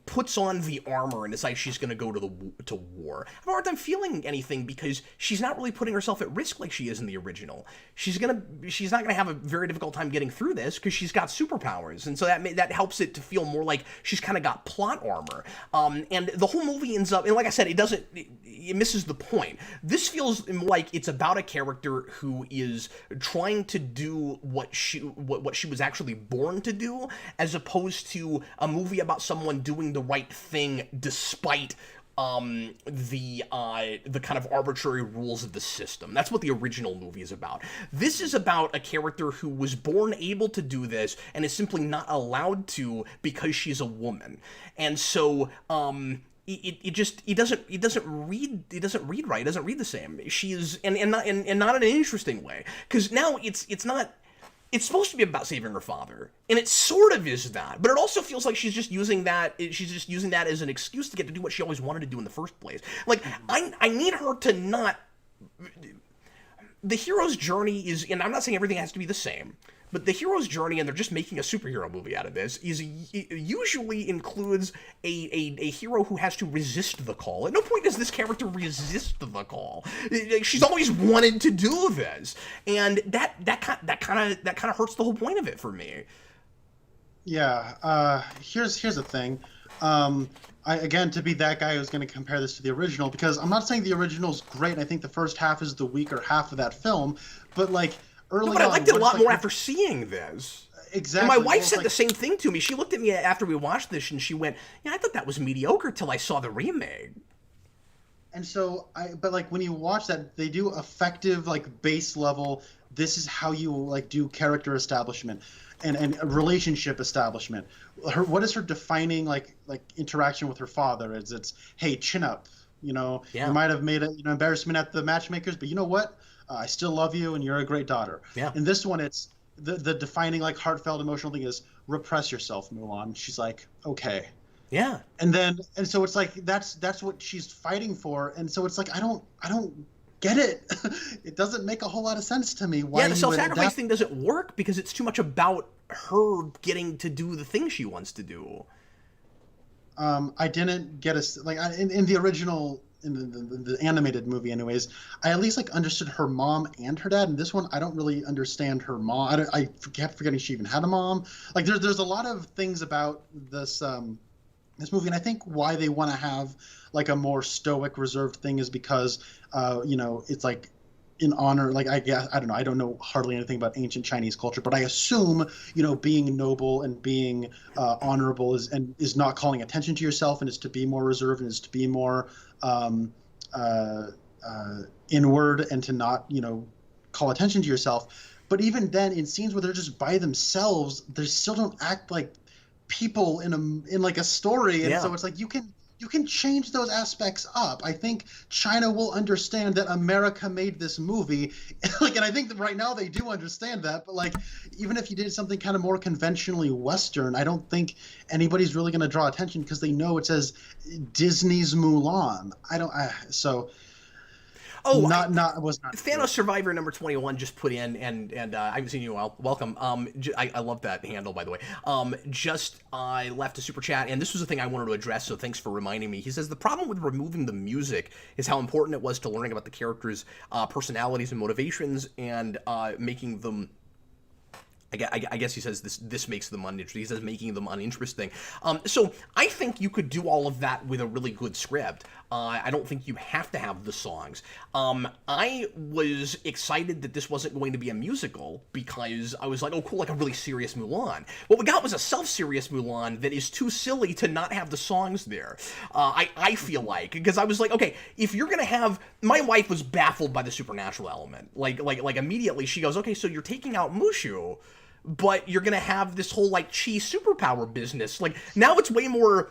puts on the armor and decides she's going to go to war. I have a hard time feeling anything because she's not really putting herself at risk like she is in the original. She's not going to have a very difficult time getting through this because she's got superpowers, and so that helps it to feel more like she's kind of got plot armor. And the whole movie ends up, and like I said, it misses the point. This feels like it's about a character who is trying to do what she was actually born to do, as opposed to a movie about someone doing the right thing despite the kind of arbitrary rules of the system. That's what the original movie is about. This is about a character who was born able to do this and is simply not allowed to because she's a woman. And so it doesn't read right. It doesn't read the same. She's and not in an interesting way, because now it's not. it's supposed to be about saving her father, and it sort of is that, but it also feels like she's just using that as an excuse to get to do what she always wanted to do in the first place. Like, I need her to not... The hero's journey is, and I'm not saying everything has to be the same, but the hero's journey, and they're just making a superhero movie out of this, usually includes a hero who has to resist the call. At no point does this character resist the call. She's always wanted to do this, and that kind of hurts the whole point of it for me. Yeah. Here's the thing. Again, to be that guy who's going to compare this to the original, because I'm not saying the original's great. I think the first half is the weaker half of that film, but like early on, but I liked it a lot more after seeing this. Exactly. And my wife said the same thing to me. She looked at me after we watched this, and she went, "Yeah, I thought that was mediocre till I saw the remake." And so, but like when you watch that, they do effective like base level. This is how you like do character establishment and relationship establishment. What is her defining like interaction with her father? It's hey, chin up. You know, yeah. You might have made an embarrassment at the matchmakers, but you know what? I still love you, and you're a great daughter. Yeah. In this one, it's the defining like heartfelt emotional thing is repress yourself, Mulan. She's like, okay. Yeah. And so it's like that's what she's fighting for, and so it's like I don't get it. It doesn't make a whole lot of sense to me. Why the self-sacrifice thing doesn't work because it's too much about her getting to do the thing she wants to do. I didn't get in the original, in the animated movie anyways, I at least like understood her mom and her dad. In this one, I don't really understand her mom. I kept forgetting she even had a mom. Like there's a lot of things about this movie, and I think why they want to have like a more stoic, reserved thing is because it's like in honor, like I don't know, I don't know hardly anything about ancient Chinese culture, but I assume being noble and being honorable is not calling attention to yourself, and is to be more reserved, and is to be more inward, and to not call attention to yourself. But even then, in scenes where they're just by themselves, they still don't act like people in like a story, and so it's like you can change those aspects up. I think China will understand that America made this movie, and I think that right now they do understand that. But like, even if you did something kind of more conventionally Western, I don't think anybody's really going to draw attention because they know it says Disney's Mulan. Thanos Survivor number 21 just put in, and I haven't seen you in a while. Welcome. I love that handle, by the way. I left a super chat, and this was the thing I wanted to address, so thanks for reminding me. He says, the problem with removing the music is how important it was to learning about the characters' personalities and motivations, and making them... I guess he says this makes them uninteresting. He says making them uninteresting. So I think you could do all of that with a really good script. I don't think you have to have the songs. I was excited that this wasn't going to be a musical because I was like, oh, cool, like a really serious Mulan. What we got was a self-serious Mulan that is too silly to not have the songs there. I feel like, because I was like, okay, if you're gonna have... My wife was baffled by the supernatural element. Like immediately she goes, okay, so you're taking out Mushu, but you're gonna have this whole like chi superpower business. Like now it's way more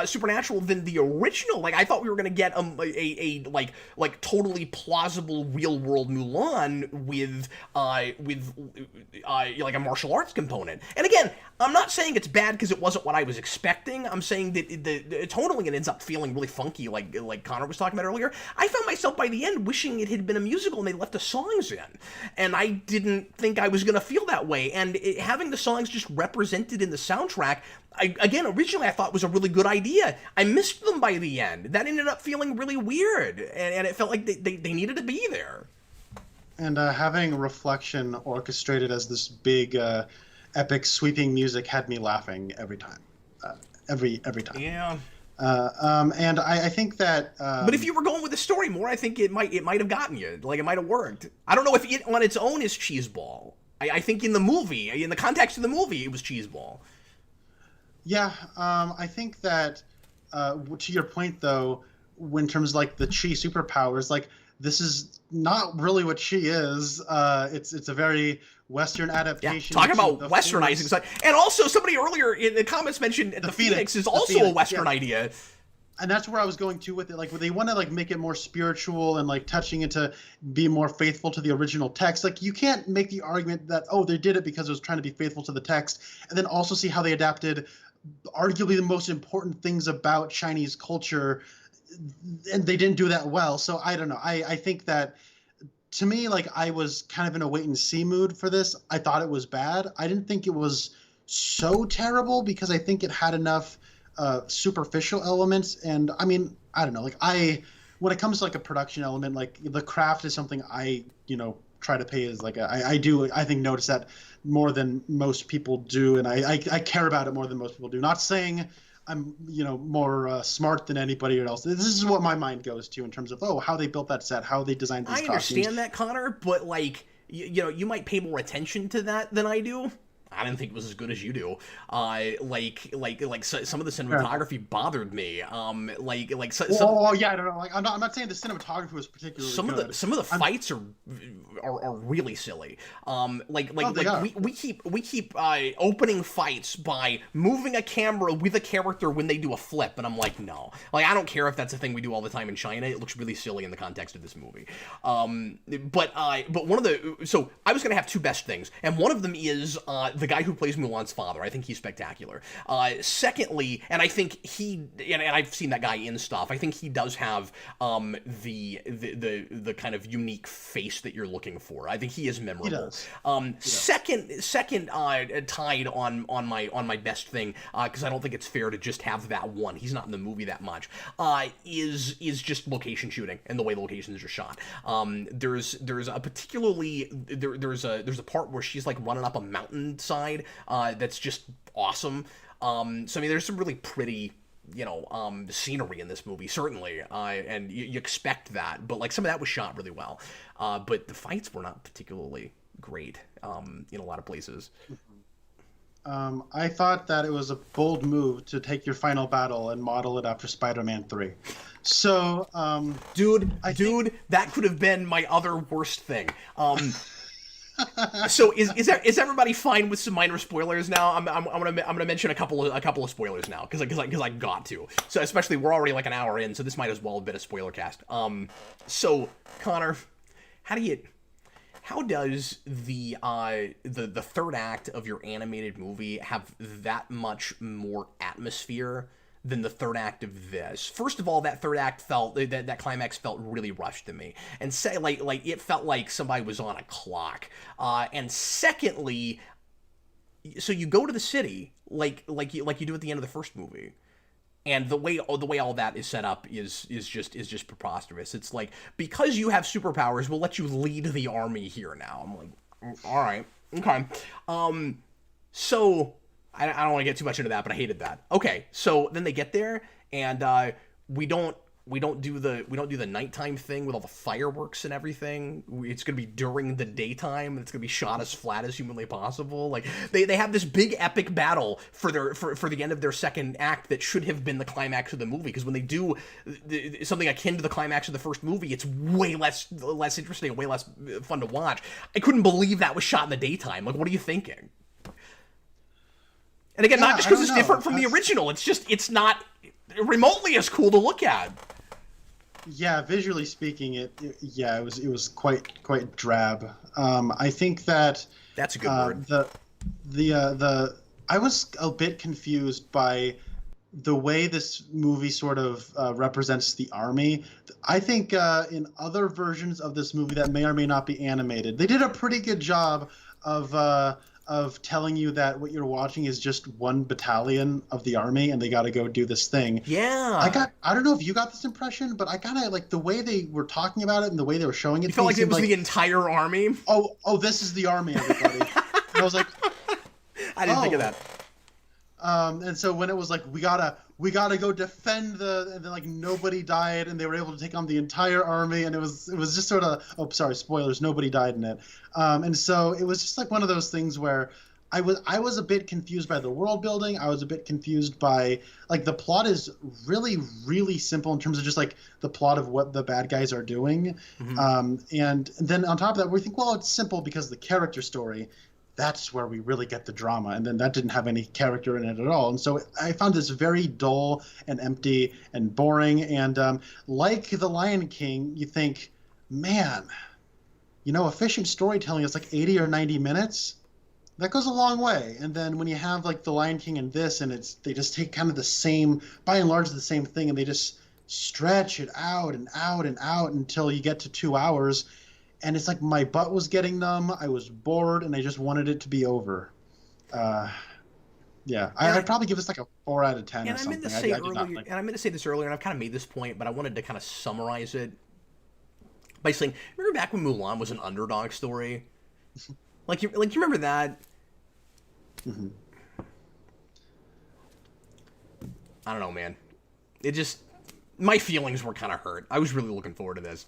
supernatural than the original. Like I thought we were gonna get a like totally plausible real world Mulan with like a martial arts component. And again, I'm not saying it's bad because it wasn't what I was expecting. I'm saying that tonally it ends up feeling really funky, like Connor was talking about earlier. I found myself by the end wishing it had been a musical and they left the songs in, and I didn't think I was gonna feel that way. And having the songs just represented in the soundtrack, originally I thought was a really good idea. I missed them by the end. That ended up feeling really weird, and it felt like they needed to be there. And having Reflection orchestrated as this big, epic, sweeping music had me laughing every time. Every time. Yeah. And I think that... but if you were going with the story more, I think it might have gotten you. Like, it might have worked. I don't know if it on its own is cheeseball. I think in the movie, in the context of the movie, it was cheeseball. Yeah, I think that, to your point, though, in terms of, like, the chi superpowers, like, this is not really what she is. It's a very Western adaptation. Yeah, talking about Westernizing. And also, somebody earlier in the comments mentioned the Phoenix is also a Western idea. and that's where I was going to with it. Like, they want to like make it more spiritual and like touching it to be more faithful to the original text. Like, you can't make the argument that, oh, they did it because it was trying to be faithful to the text, and then also see how they adapted arguably the most important things about Chinese culture, and they didn't do that well. So I don't know. I think that, to me, like, I was kind of in a wait and see mood for this. I thought it was bad. I didn't think it was so terrible because I think it had enough superficial elements. And I mean, I don't know, like, when it comes to like a production element, like the craft is something I, try to pay as like I think notice that more than most people do, and I care about it more than most people do. Not saying I'm more smart than anybody else. This is what my mind goes to in terms of how they built that set, how they designed these costumes. I understand that, Connor, but like you might pay more attention to that than I do. I didn't think it was as good as you do. Some of the cinematography bothered me. Yeah, I don't know. Like, I'm not saying the cinematography was particularly good. Some of the fights are really silly. We keep opening fights by moving a camera with a character when they do a flip, and I'm like, no. Like, I don't care if that's a thing we do all the time in China. It looks really silly in the context of this movie. But so I was gonna have two best things, and one of them is the guy who plays Mulan's father. I think he's spectacular. Secondly, and I think and I've seen that guy in stuff, I think he does have the kind of unique face that you're looking for. I think he is memorable. He does. Second, tied on my best thing, because I don't think it's fair to just have that one. He's not in the movie that much. Is just location shooting and the way the locations are shot. There's a particularly there's a part where she's like running up a mountainside that's just awesome. So I mean, there's some really pretty scenery in this movie, certainly, and you expect that, but like some of that was shot really well, but the fights were not particularly great in a lot of places. I thought that it was a bold move to take your final battle and model it after Spider-Man 3. So, that could have been my other worst thing. So is everybody fine with some minor spoilers now? I'm gonna mention a couple of spoilers now because I got to. So especially we're already like an hour in, so this might as well have been a spoilercast. So Connor, how does the third act of your animated movie have that much more atmosphere than the third act of this? First of all, that third act that climax felt really rushed to me, and say like it felt like somebody was on a clock. And secondly, so you go to the city like you do at the end of the first movie, and the way all that is set up is just preposterous. It's like, because you have superpowers, we'll let you lead the army here now. I'm like, all right, okay. So I don't want to get too much into that, but I hated that. Okay, so then they get there, and we don't do the nighttime thing with all the fireworks and everything. It's gonna be during the daytime. It's gonna be shot as flat as humanly possible. Like they have this big epic battle for the end of their second act that should have been the climax of the movie. Because when they do something akin to the climax of the first movie, it's way less interesting and way less fun to watch. I couldn't believe that was shot in the daytime. Like, what are you thinking? And again, not just because it's different from the original. It's not remotely as cool to look at. Yeah, visually speaking, it was quite drab. I think that's a good word. I was a bit confused by the way this movie sort of represents the army. I think in other versions of this movie that may or may not be animated, they did a pretty good job of telling you that what you're watching is just one battalion of the army and they got to go do this thing. Yeah. I don't know if you got this impression, but I kind of like the way they were talking about it and the way they were showing it. You felt like it was the entire army? Oh, this is the army, everybody. And I was like, I didn't think of that. And so when it was like, we gotta go defend and then like nobody died and they were able to take on the entire army, and it was just sort of, spoilers, nobody died in it. And so it was just like one of those things where I was a bit confused by the world building. I was a bit confused by, like, the plot is really, really simple in terms of just like the plot of what the bad guys are doing. Mm-hmm. And then on top of that, we think, well, it's simple because of the character story. that's where we really get the drama. And then that didn't have any character in it at all. And so I found this very dull and empty and boring. And like The Lion King, you think, man, efficient storytelling is like 80 or 90 minutes. That goes a long way. And then when you have like The Lion King and this, and they just take kind of the same, by and large, the same thing, and they just stretch it out and out and out until you get to 2 hours. And it's like my butt was getting numb. I was bored, and I just wanted it to be over. Yeah, I'd probably give this like a 4 out of 10 or something. And I meant to say this earlier, and I've kind of made this point, but I wanted to kind of summarize it by saying, remember back when Mulan was an underdog story? Like you remember that? Mm-hmm. I don't know, man. It just, my feelings were kind of hurt. I was really looking forward to this.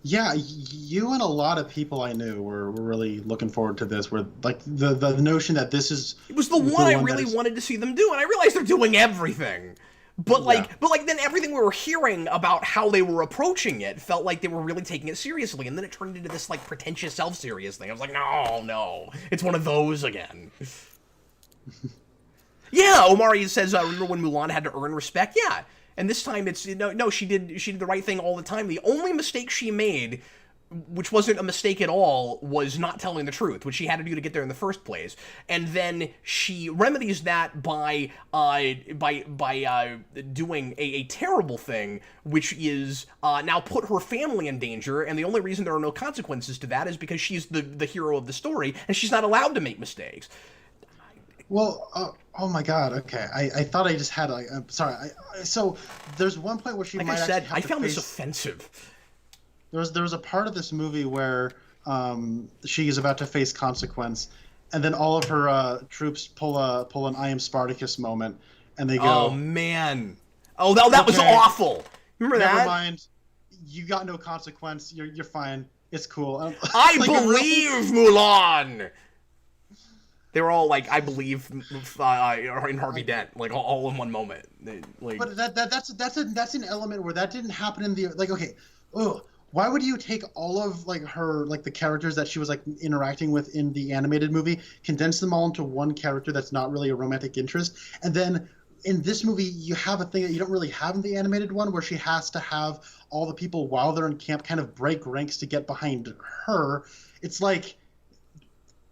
Yeah, you and a lot of people I knew were really looking forward to this. Where like the notion that this is, it was the one I really wanted to see them do, and I realized they're doing everything. But then everything we were hearing about how they were approaching it felt like they were really taking it seriously, and then it turned into this like pretentious self-serious thing. I was like, no, it's one of those again. Yeah, Omari says, remember when Mulan had to earn respect? Yeah, and this time it's no, she did the right thing all the time. The only mistake she made, which wasn't a mistake at all, was not telling the truth, which she had to do to get there in the first place. And then she remedies that by doing a terrible thing, which is now put her family in danger, and the only reason there are no consequences to that is because she's the hero of the story, and she's not allowed to make mistakes. Well, oh my God. Okay, I thought I just had. I'm sorry. So there's one point where she. Like might I said, I found this offensive. There was a part of this movie where she is about to face consequence, and then all of her troops pull an I am Spartacus moment, and they go, "Oh man, that was awful." Remember that? Never mind. You got no consequence. You're fine. It's cool. I believe Mulan. They were all like, I believe in Harvey Dent, like all in one moment. But that's an element where that didn't happen in the like. Okay, why would you take all of like her like the characters that she was like interacting with in the animated movie, condense them all into one character that's not really a romantic interest, and then in this movie you have a thing that you don't really have in the animated one where she has to have all the people while they're in camp kind of break ranks to get behind her. It's like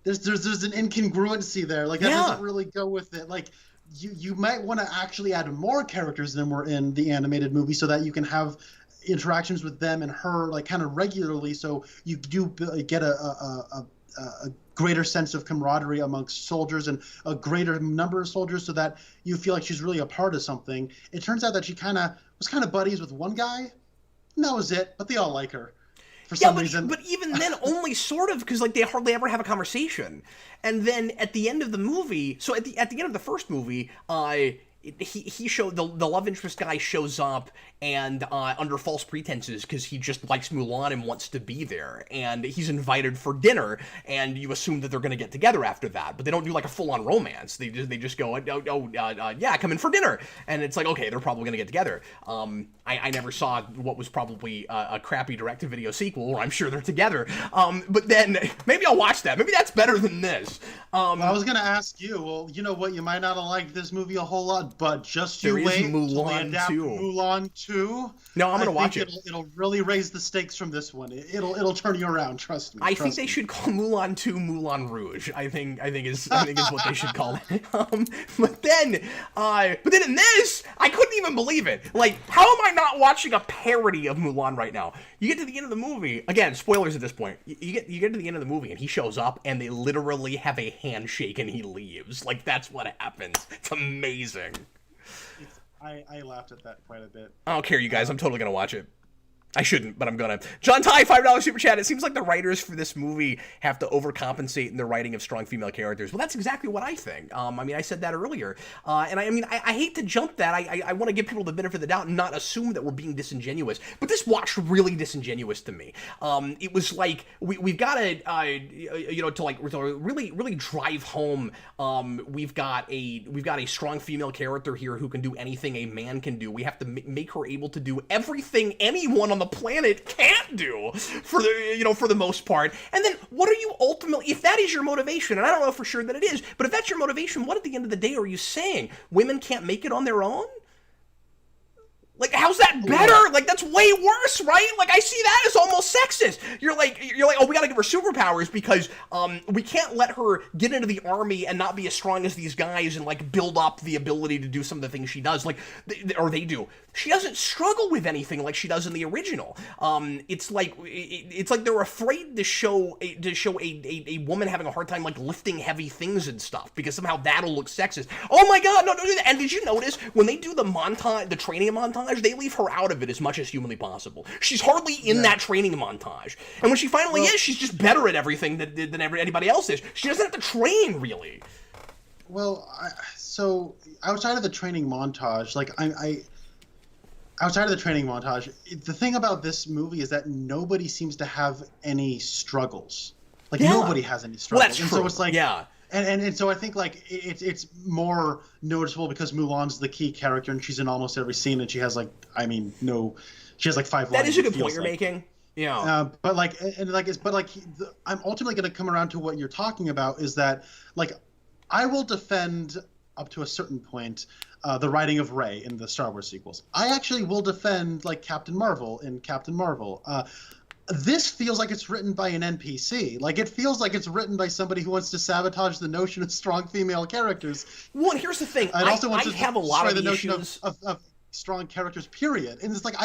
there's an incongruency there. Like that doesn't really go with it. Like you might want to actually add more characters than were in the animated movie so that you can have interactions with them and her like kind of regularly, so you do get a greater sense of camaraderie amongst soldiers and a greater number of soldiers so that you feel like she's really a part of something. It turns out that she was kind of buddies with one guy, and that was it, but they all like her for some reason. But even then, only sort of, because like they hardly ever have a conversation. And then at the end of the movie, so at the end of the first movie, he showed the love interest guy shows up and under false pretenses because he just likes Mulan and wants to be there, and he's invited for dinner, and you assume that they're going to get together after that, but they don't do like a full-on romance. They just go, yeah, come in for dinner, and it's like, okay, they're probably going to get together. I never saw what was probably a crappy direct-to-video sequel, or I'm sure they're together. But then maybe I'll watch that. Maybe that's better than this. Well, I was going to ask you. Well, you know what? You might not have liked this movie a whole lot, but just you wait till they adapt Mulan 2. No, I'm going to watch it. It'll really raise the stakes from this one. It'll turn you around. Trust me. I think they should call Mulan 2 Mulan Rouge. I think is what they should call it. But then in this, I couldn't even believe it. Like, how am I not watching a parody of Mulan right now? You get to the end of the movie. Again, spoilers at this point. You get to the end of the movie, and he shows up, and they literally have a handshake, and he leaves. Like, that's what happens. It's amazing. I laughed at that quite a bit. I don't care, you guys. I'm totally going to watch it. I shouldn't, but I'm gonna. John Ty, $5 super chat. It seems like the writers for this movie have to overcompensate in their writing of strong female characters. Well, that's exactly what I think. I mean, I said that earlier. And I hate to jump that. I want to give people the benefit of the doubt and not assume that we're being disingenuous. But this watched really disingenuous to me. It was like, we've got to, to really drive home, we've got a strong female character here who can do anything a man can do. We have to make her able to do everything anyone on the planet can't do for the, for the most part. And then what are you ultimately, if that is your motivation, and I don't know for sure that it is, but if that's your motivation, what at the end of the day are you saying? Women can't make it on their own? Like, how's that better? Like, that's way worse, right? Like, I see that as almost sexist. You're like, oh, we gotta give her superpowers because, we can't let her get into the army and not be as strong as these guys and, like, build up the ability to do some of the things she does. Like, or they do. She doesn't struggle with anything like she does in the original. It's like they're afraid to show a woman having a hard time, like, lifting heavy things and stuff because somehow that'll look sexist. Oh my god, no, don't do that. And did you notice when they do the montage, the training montage, they leave her out of it as much as humanly possible. She's hardly in that training montage. And when she finally is, she's just better at everything than anybody else is. She doesn't have to train, really. Well, so outside of the training montage, like, outside of the training montage, the thing about this movie is that nobody seems to have any struggles. Like, nobody has any struggles. Well, that's true. So it's like, And so I think, like, it's more noticeable because Mulan's the key character and she's in almost every scene and she has, like, she has like 5 lines. That is a good point you're making. Yeah. I'm ultimately going to come around to what you're talking about is that, like, I will defend up to a certain point the writing of Rey in the Star Wars sequels. I actually will defend, like, Captain Marvel in Captain Marvel. This feels like it's written by an NPC. Like, it feels like it's written by somebody who wants to sabotage the notion of strong female characters. Well, and here's the thing. I have a lot of the issues of strong characters, period. And it's like,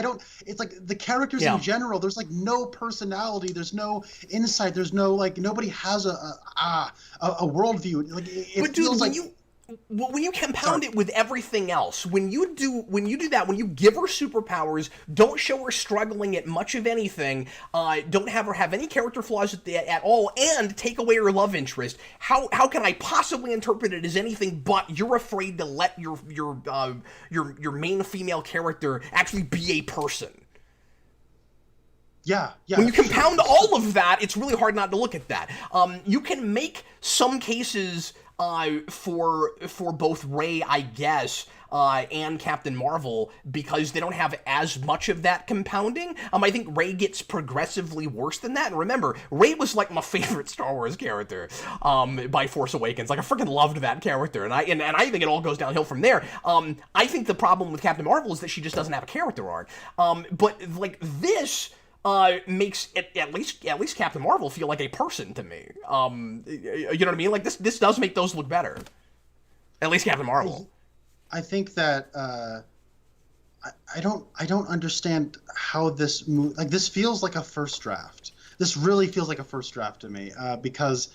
it's like the characters in general, there's, like, no personality. There's no insight. There's no, like, nobody has a worldview. Like, it feels like... When you compound it with everything else, when you do that, when you give her superpowers, don't show her struggling at much of anything, don't have her have any character flaws at all, and take away her love interest, how can I possibly interpret it as anything but you're afraid to let your main female character actually be a person? Yeah. When you compound all of that, it's really hard not to look at that. You can make some cases for both Rey, I guess, and Captain Marvel because they don't have as much of that compounding. I think Rey gets progressively worse than that. And remember, Rey was like my favorite Star Wars character by Force Awakens. Like, I freaking loved that character, and I think it all goes downhill from there. I think the problem with Captain Marvel is that she just doesn't have a character arc. But like this. Makes it, at least Captain Marvel feel like a person to me. You know what I mean? Like, this does make those look better. At least Captain Marvel. I think that I don't understand how this movie, like, this feels like a first draft. This really feels like a first draft to me because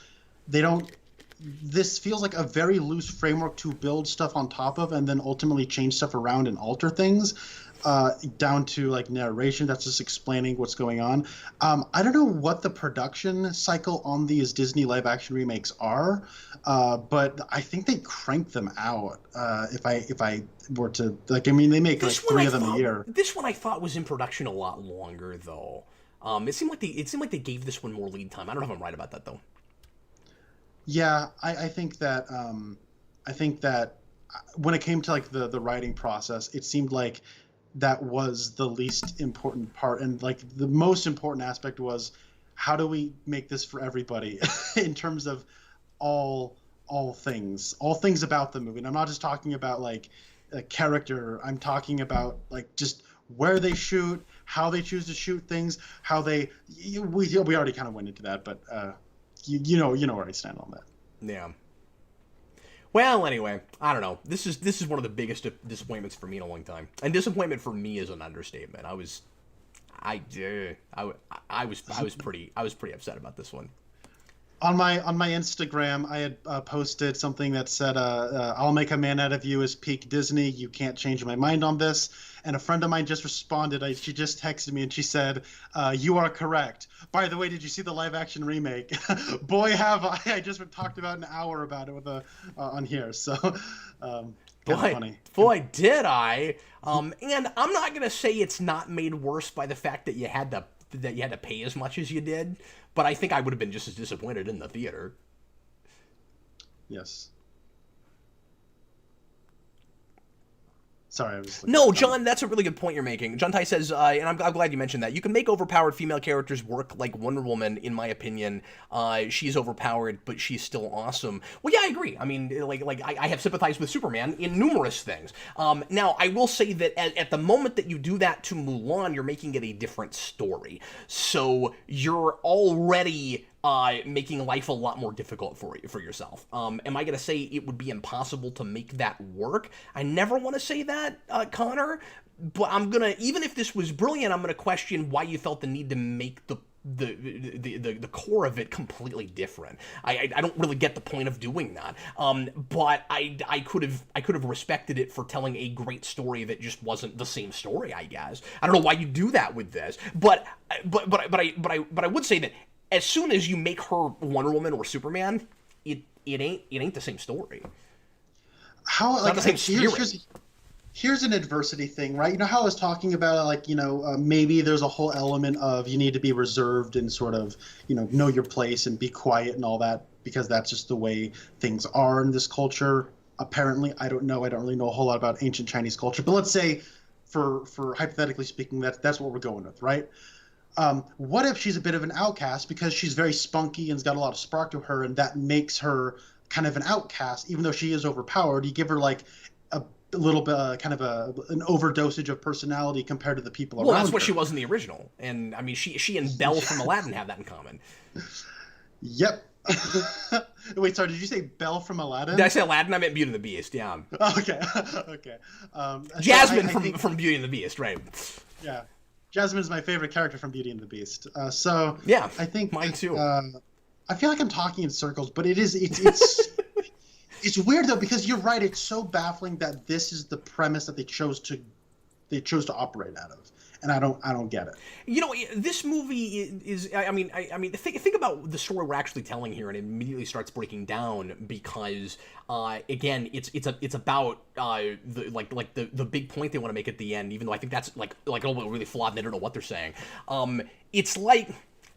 this feels like a very loose framework to build stuff on top of and then ultimately change stuff around and alter things. Down to, like, narration that's just explaining what's going on. I don't know what the production cycle on these Disney live-action remakes are, but I think they crank them out. If I were to, like, I mean, they make like 3 of them a year. This one I thought was in production a lot longer, though. It seemed like they gave this one more lead time. I don't know if I'm right about that, though. Yeah, I think that when it came to, like, the writing process, it seemed like that was the least important part, and, like, the most important aspect was how do we make this for everybody in terms of all things about the movie. And I'm not just talking about, like, a character. I'm talking about, like, just where they shoot, how they choose to shoot things, how we already kind of went into that, but you know where I stand on that. Yeah. Well, anyway, I don't know. This is one of the biggest disappointments for me in a long time, and disappointment for me is an understatement. I was pretty upset about this one. On my Instagram, I had posted something that said, "I'll make a man out of you" is peak Disney. You can't change my mind on this. And a friend of mine just responded. She just texted me and she said, "You are correct. By the way, did you see the live-action remake?" Boy, have I! I just talked about an hour about it with on here. So, funny. Boy, did I! And I'm not gonna say it's not made worse by the fact that you had to pay as much as you did. But I think I would have been just as disappointed in the theater. Yes. Sorry, I was. No, John, that's a really good point you're making. John Tai says, and I'm glad you mentioned that. You can make overpowered female characters work like Wonder Woman, in my opinion. She's overpowered, but she's still awesome. Well, yeah, I agree. I mean, I have sympathized with Superman in numerous things. Now, I will say that at the moment that you do that to Mulan, you're making it a different story. So you're already making life a lot more difficult for yourself. Am I going to say it would be impossible to make that work? I never want to say that, Connor, but I'm going to, even if this was brilliant, I'm going to question why you felt the need to make the core of it completely different. I don't really get the point of doing that. But I could have respected it for telling a great story that just wasn't the same story, I guess. I don't know why you do that with this, but I would say that as soon as you make her Wonder Woman or Superman, it ain't the same story. How it's not the same spirit. Here's an adversity thing, right? You know how I was talking about, like, maybe there's a whole element of you need to be reserved and sort of, know your place and be quiet and all that, because that's just the way things are in this culture. Apparently, I don't know. I don't really know a whole lot about ancient Chinese culture, but let's say, for hypothetically speaking, that's what we're going with, right? What if she's a bit of an outcast because she's very spunky and's got a lot of spark to her, and that makes her kind of an outcast, even though she is overpowered? You give her like a little bit kind of an overdosage of personality compared to the people around her. Well, that's what she was in the original, and I mean, she and Belle from Aladdin have that in common. Yep. Wait, sorry, did you say Belle from Aladdin? Did I say Aladdin? I meant Beauty and the Beast, yeah. Okay. Okay. Jasmine from Beauty and the Beast, right? Yeah. Jasmine is my favorite character from Beauty and the Beast. Yeah, I think mine too. I feel like I'm talking in circles, but it's it's weird though, because you're right. It's so baffling that this is the premise that they chose to operate out of, and I don't get it. This movie is. I mean, think about the story we're actually telling here, and it immediately starts breaking down because, again, it's about the big point they want to make at the end. Even though I think that's like a little bit really flawed, and they don't know what they're saying. It's like.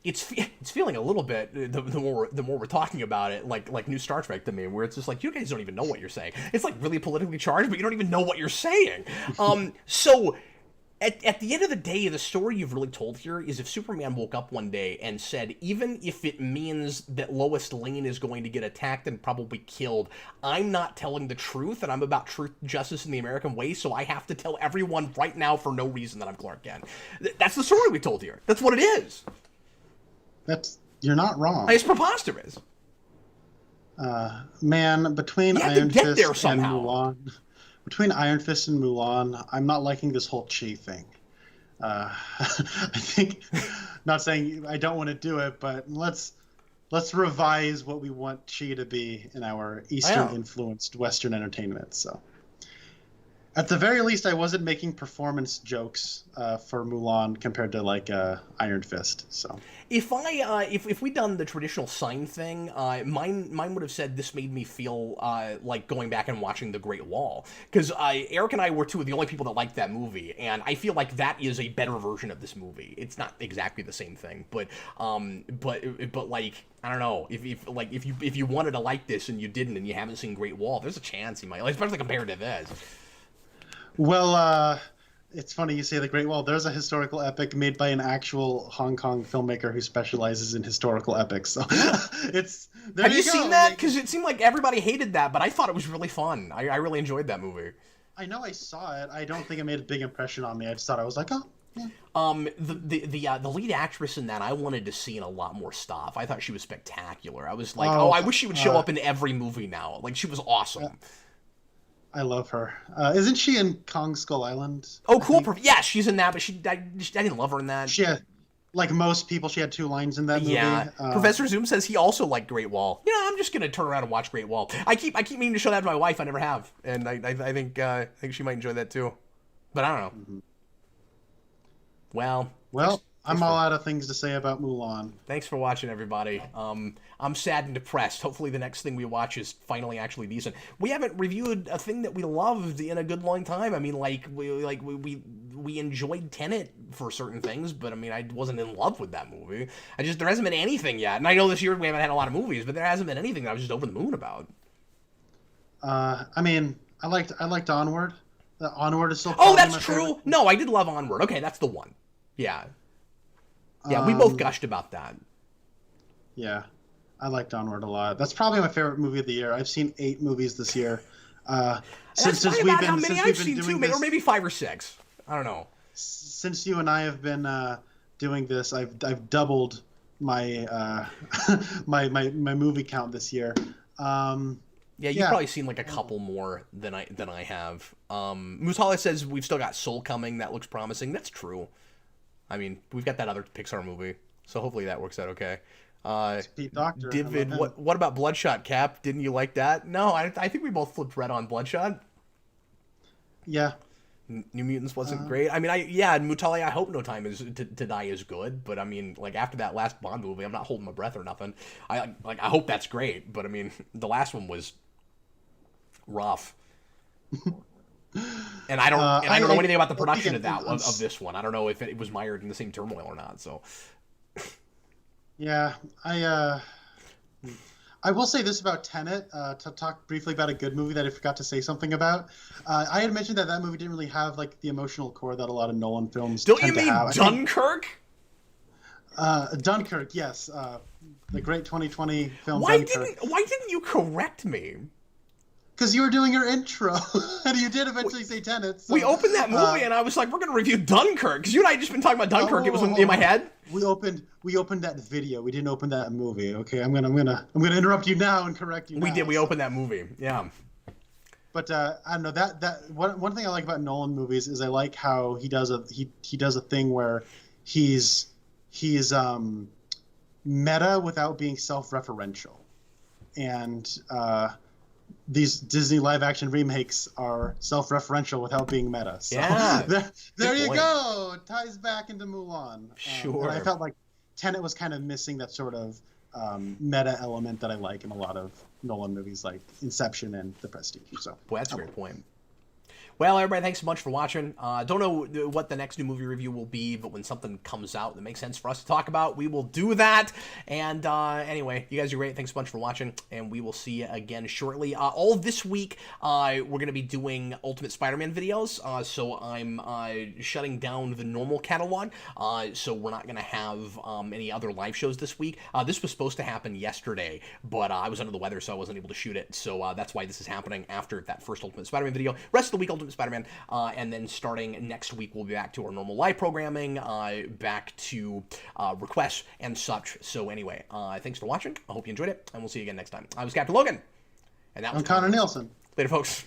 It's feeling a little bit the more we're talking about it like new Star Trek to me, where it's just like, you guys don't even know what you're saying. It's like really politically charged, but you don't even know what you're saying. So at the end of the day, the story you've really told here is if Superman woke up one day and said, even if it means that Lois Lane is going to get attacked and probably killed, I'm not telling the truth, and I'm about truth, justice, in the American way, so I have to tell everyone right now for no reason that I'm Clark Kent. That's the story we told here. That's what it is. You're not wrong. It's preposterous. Man, between Iron Fist and Mulan, I'm not liking this whole Chi thing. I think, not saying I don't want to do it, but let's revise what we want Chi to be in our Eastern-influenced Western entertainment. So, at the very least, I wasn't making performance jokes for Mulan compared to like Iron Fist. So if we'd done the traditional sign thing, mine would have said this made me feel like going back and watching The Great Wall, because Eric and I were two of the only people that liked that movie, and I feel like that is a better version of this movie. It's not exactly the same thing, but like, I don't know, if you wanted to like this and you didn't and you haven't seen Great Wall, there's a chance you might, especially compared to this. Well, it's funny you say The Great Wall. There's a historical epic made by an actual Hong Kong filmmaker who specializes in historical epics. So Have you seen that? Because it seemed like everybody hated that, but I thought it was really fun. I really enjoyed that movie. I know I saw it. I don't think it made a big impression on me. I just thought I was like, oh. Yeah. The lead actress in that I wanted to see in a lot more stuff. I thought she was spectacular. I was like, I wish she would show up in every movie now. Like, she was awesome. I love her. Isn't she in Kong Skull Island? Oh, cool. Yeah, she's in that, but I didn't love her in that. She had, like most people, she had 2 lines in that movie. Yeah. Professor Zoom says he also liked Great Wall. I'm just gonna turn around and watch Great Wall. I keep meaning to show that to my wife. I never have, and I think she might enjoy that too. But I don't know. Mm-hmm. Well, I'm all out of things to say about Mulan. Thanks for watching, everybody. I'm sad and depressed. Hopefully the next thing we watch is finally actually decent. We haven't reviewed a thing that we loved in a good long time. I mean, we enjoyed Tenet for certain things, but I mean, I wasn't in love with that movie. There hasn't been anything yet. And I know this year we haven't had a lot of movies, but there hasn't been anything that I was just over the moon about. I mean, I liked Onward. Onward is still. Oh, probably that's my true. favorite. No, I did love Onward. Okay, that's the one. Yeah. Yeah, we both gushed about that. Yeah, I liked Onward a lot. That's probably my favorite movie of the year. I've seen 8 movies this year. That's probably about how many I've seen too, this, or maybe 5 or 6. I don't know. Since you and I have been doing this, I've doubled my my movie count this year. Yeah, you've probably seen like a couple more than I have. Musala says we've still got Soul coming. That looks promising. That's true. I mean, we've got that other Pixar movie, so hopefully that works out okay. Pete Docter. David, what about Bloodshot, Cap? Didn't you like that? No, I think we both flipped red on Bloodshot. Yeah. New Mutants wasn't great. I mean, Mutali, I hope No Time is to Die is good, but I mean, like after that last Bond movie, I'm not holding my breath or nothing. I hope that's great, but I mean, the last one was rough. And I don't know anything about the production of this one. I don't know if it was mired in the same turmoil or not. So yeah, I will say this about Tenet, to talk briefly about a good movie that I forgot to say something about. I had mentioned that movie didn't really have like the emotional core that a lot of Nolan films don't tend you mean to have. Dunkirk? Dunkirk, yes, the great 2020 film. Why Dunkirk. didn't you correct me? Because you were doing your intro, and you did eventually say Tenet. So, we opened that movie, and I was like, "We're going to review Dunkirk," because you and I had just been talking about Dunkirk. It was in my head. We opened that video. We didn't open that movie. Okay, I'm gonna interrupt you now and correct you. We did. We opened that movie. Yeah. But I don't know that one thing I like about Nolan movies is I like how he does a thing where he's meta without being self-referential, and these Disney live-action remakes are self-referential without being meta. So yeah, there you go. It ties back into Mulan. Sure. And I felt like Tenet was kind of missing that sort of meta element that I like in a lot of Nolan movies like Inception and The Prestige. So that's a great point. Well, everybody, thanks so much for watching. Don't know what the next new movie review will be, but when something comes out that makes sense for us to talk about, we will do that. And anyway, you guys are great. Thanks so much for watching, and we will see you again shortly. All this week, we're going to be doing Ultimate Spider-Man videos, so I'm shutting down the normal catalog, so we're not going to have any other live shows this week. This was supposed to happen yesterday, but I was under the weather, so I wasn't able to shoot it, so that's why this is happening after that first Ultimate Spider-Man video. Rest of the week, Ultimate Spider-Man, and then starting next week, we'll be back to our normal live programming, back to requests and such. So anyway, thanks for watching. I hope you enjoyed it, and we'll see you again next time. I was Captain Logan, and that was Connor Nielsen. Later, folks.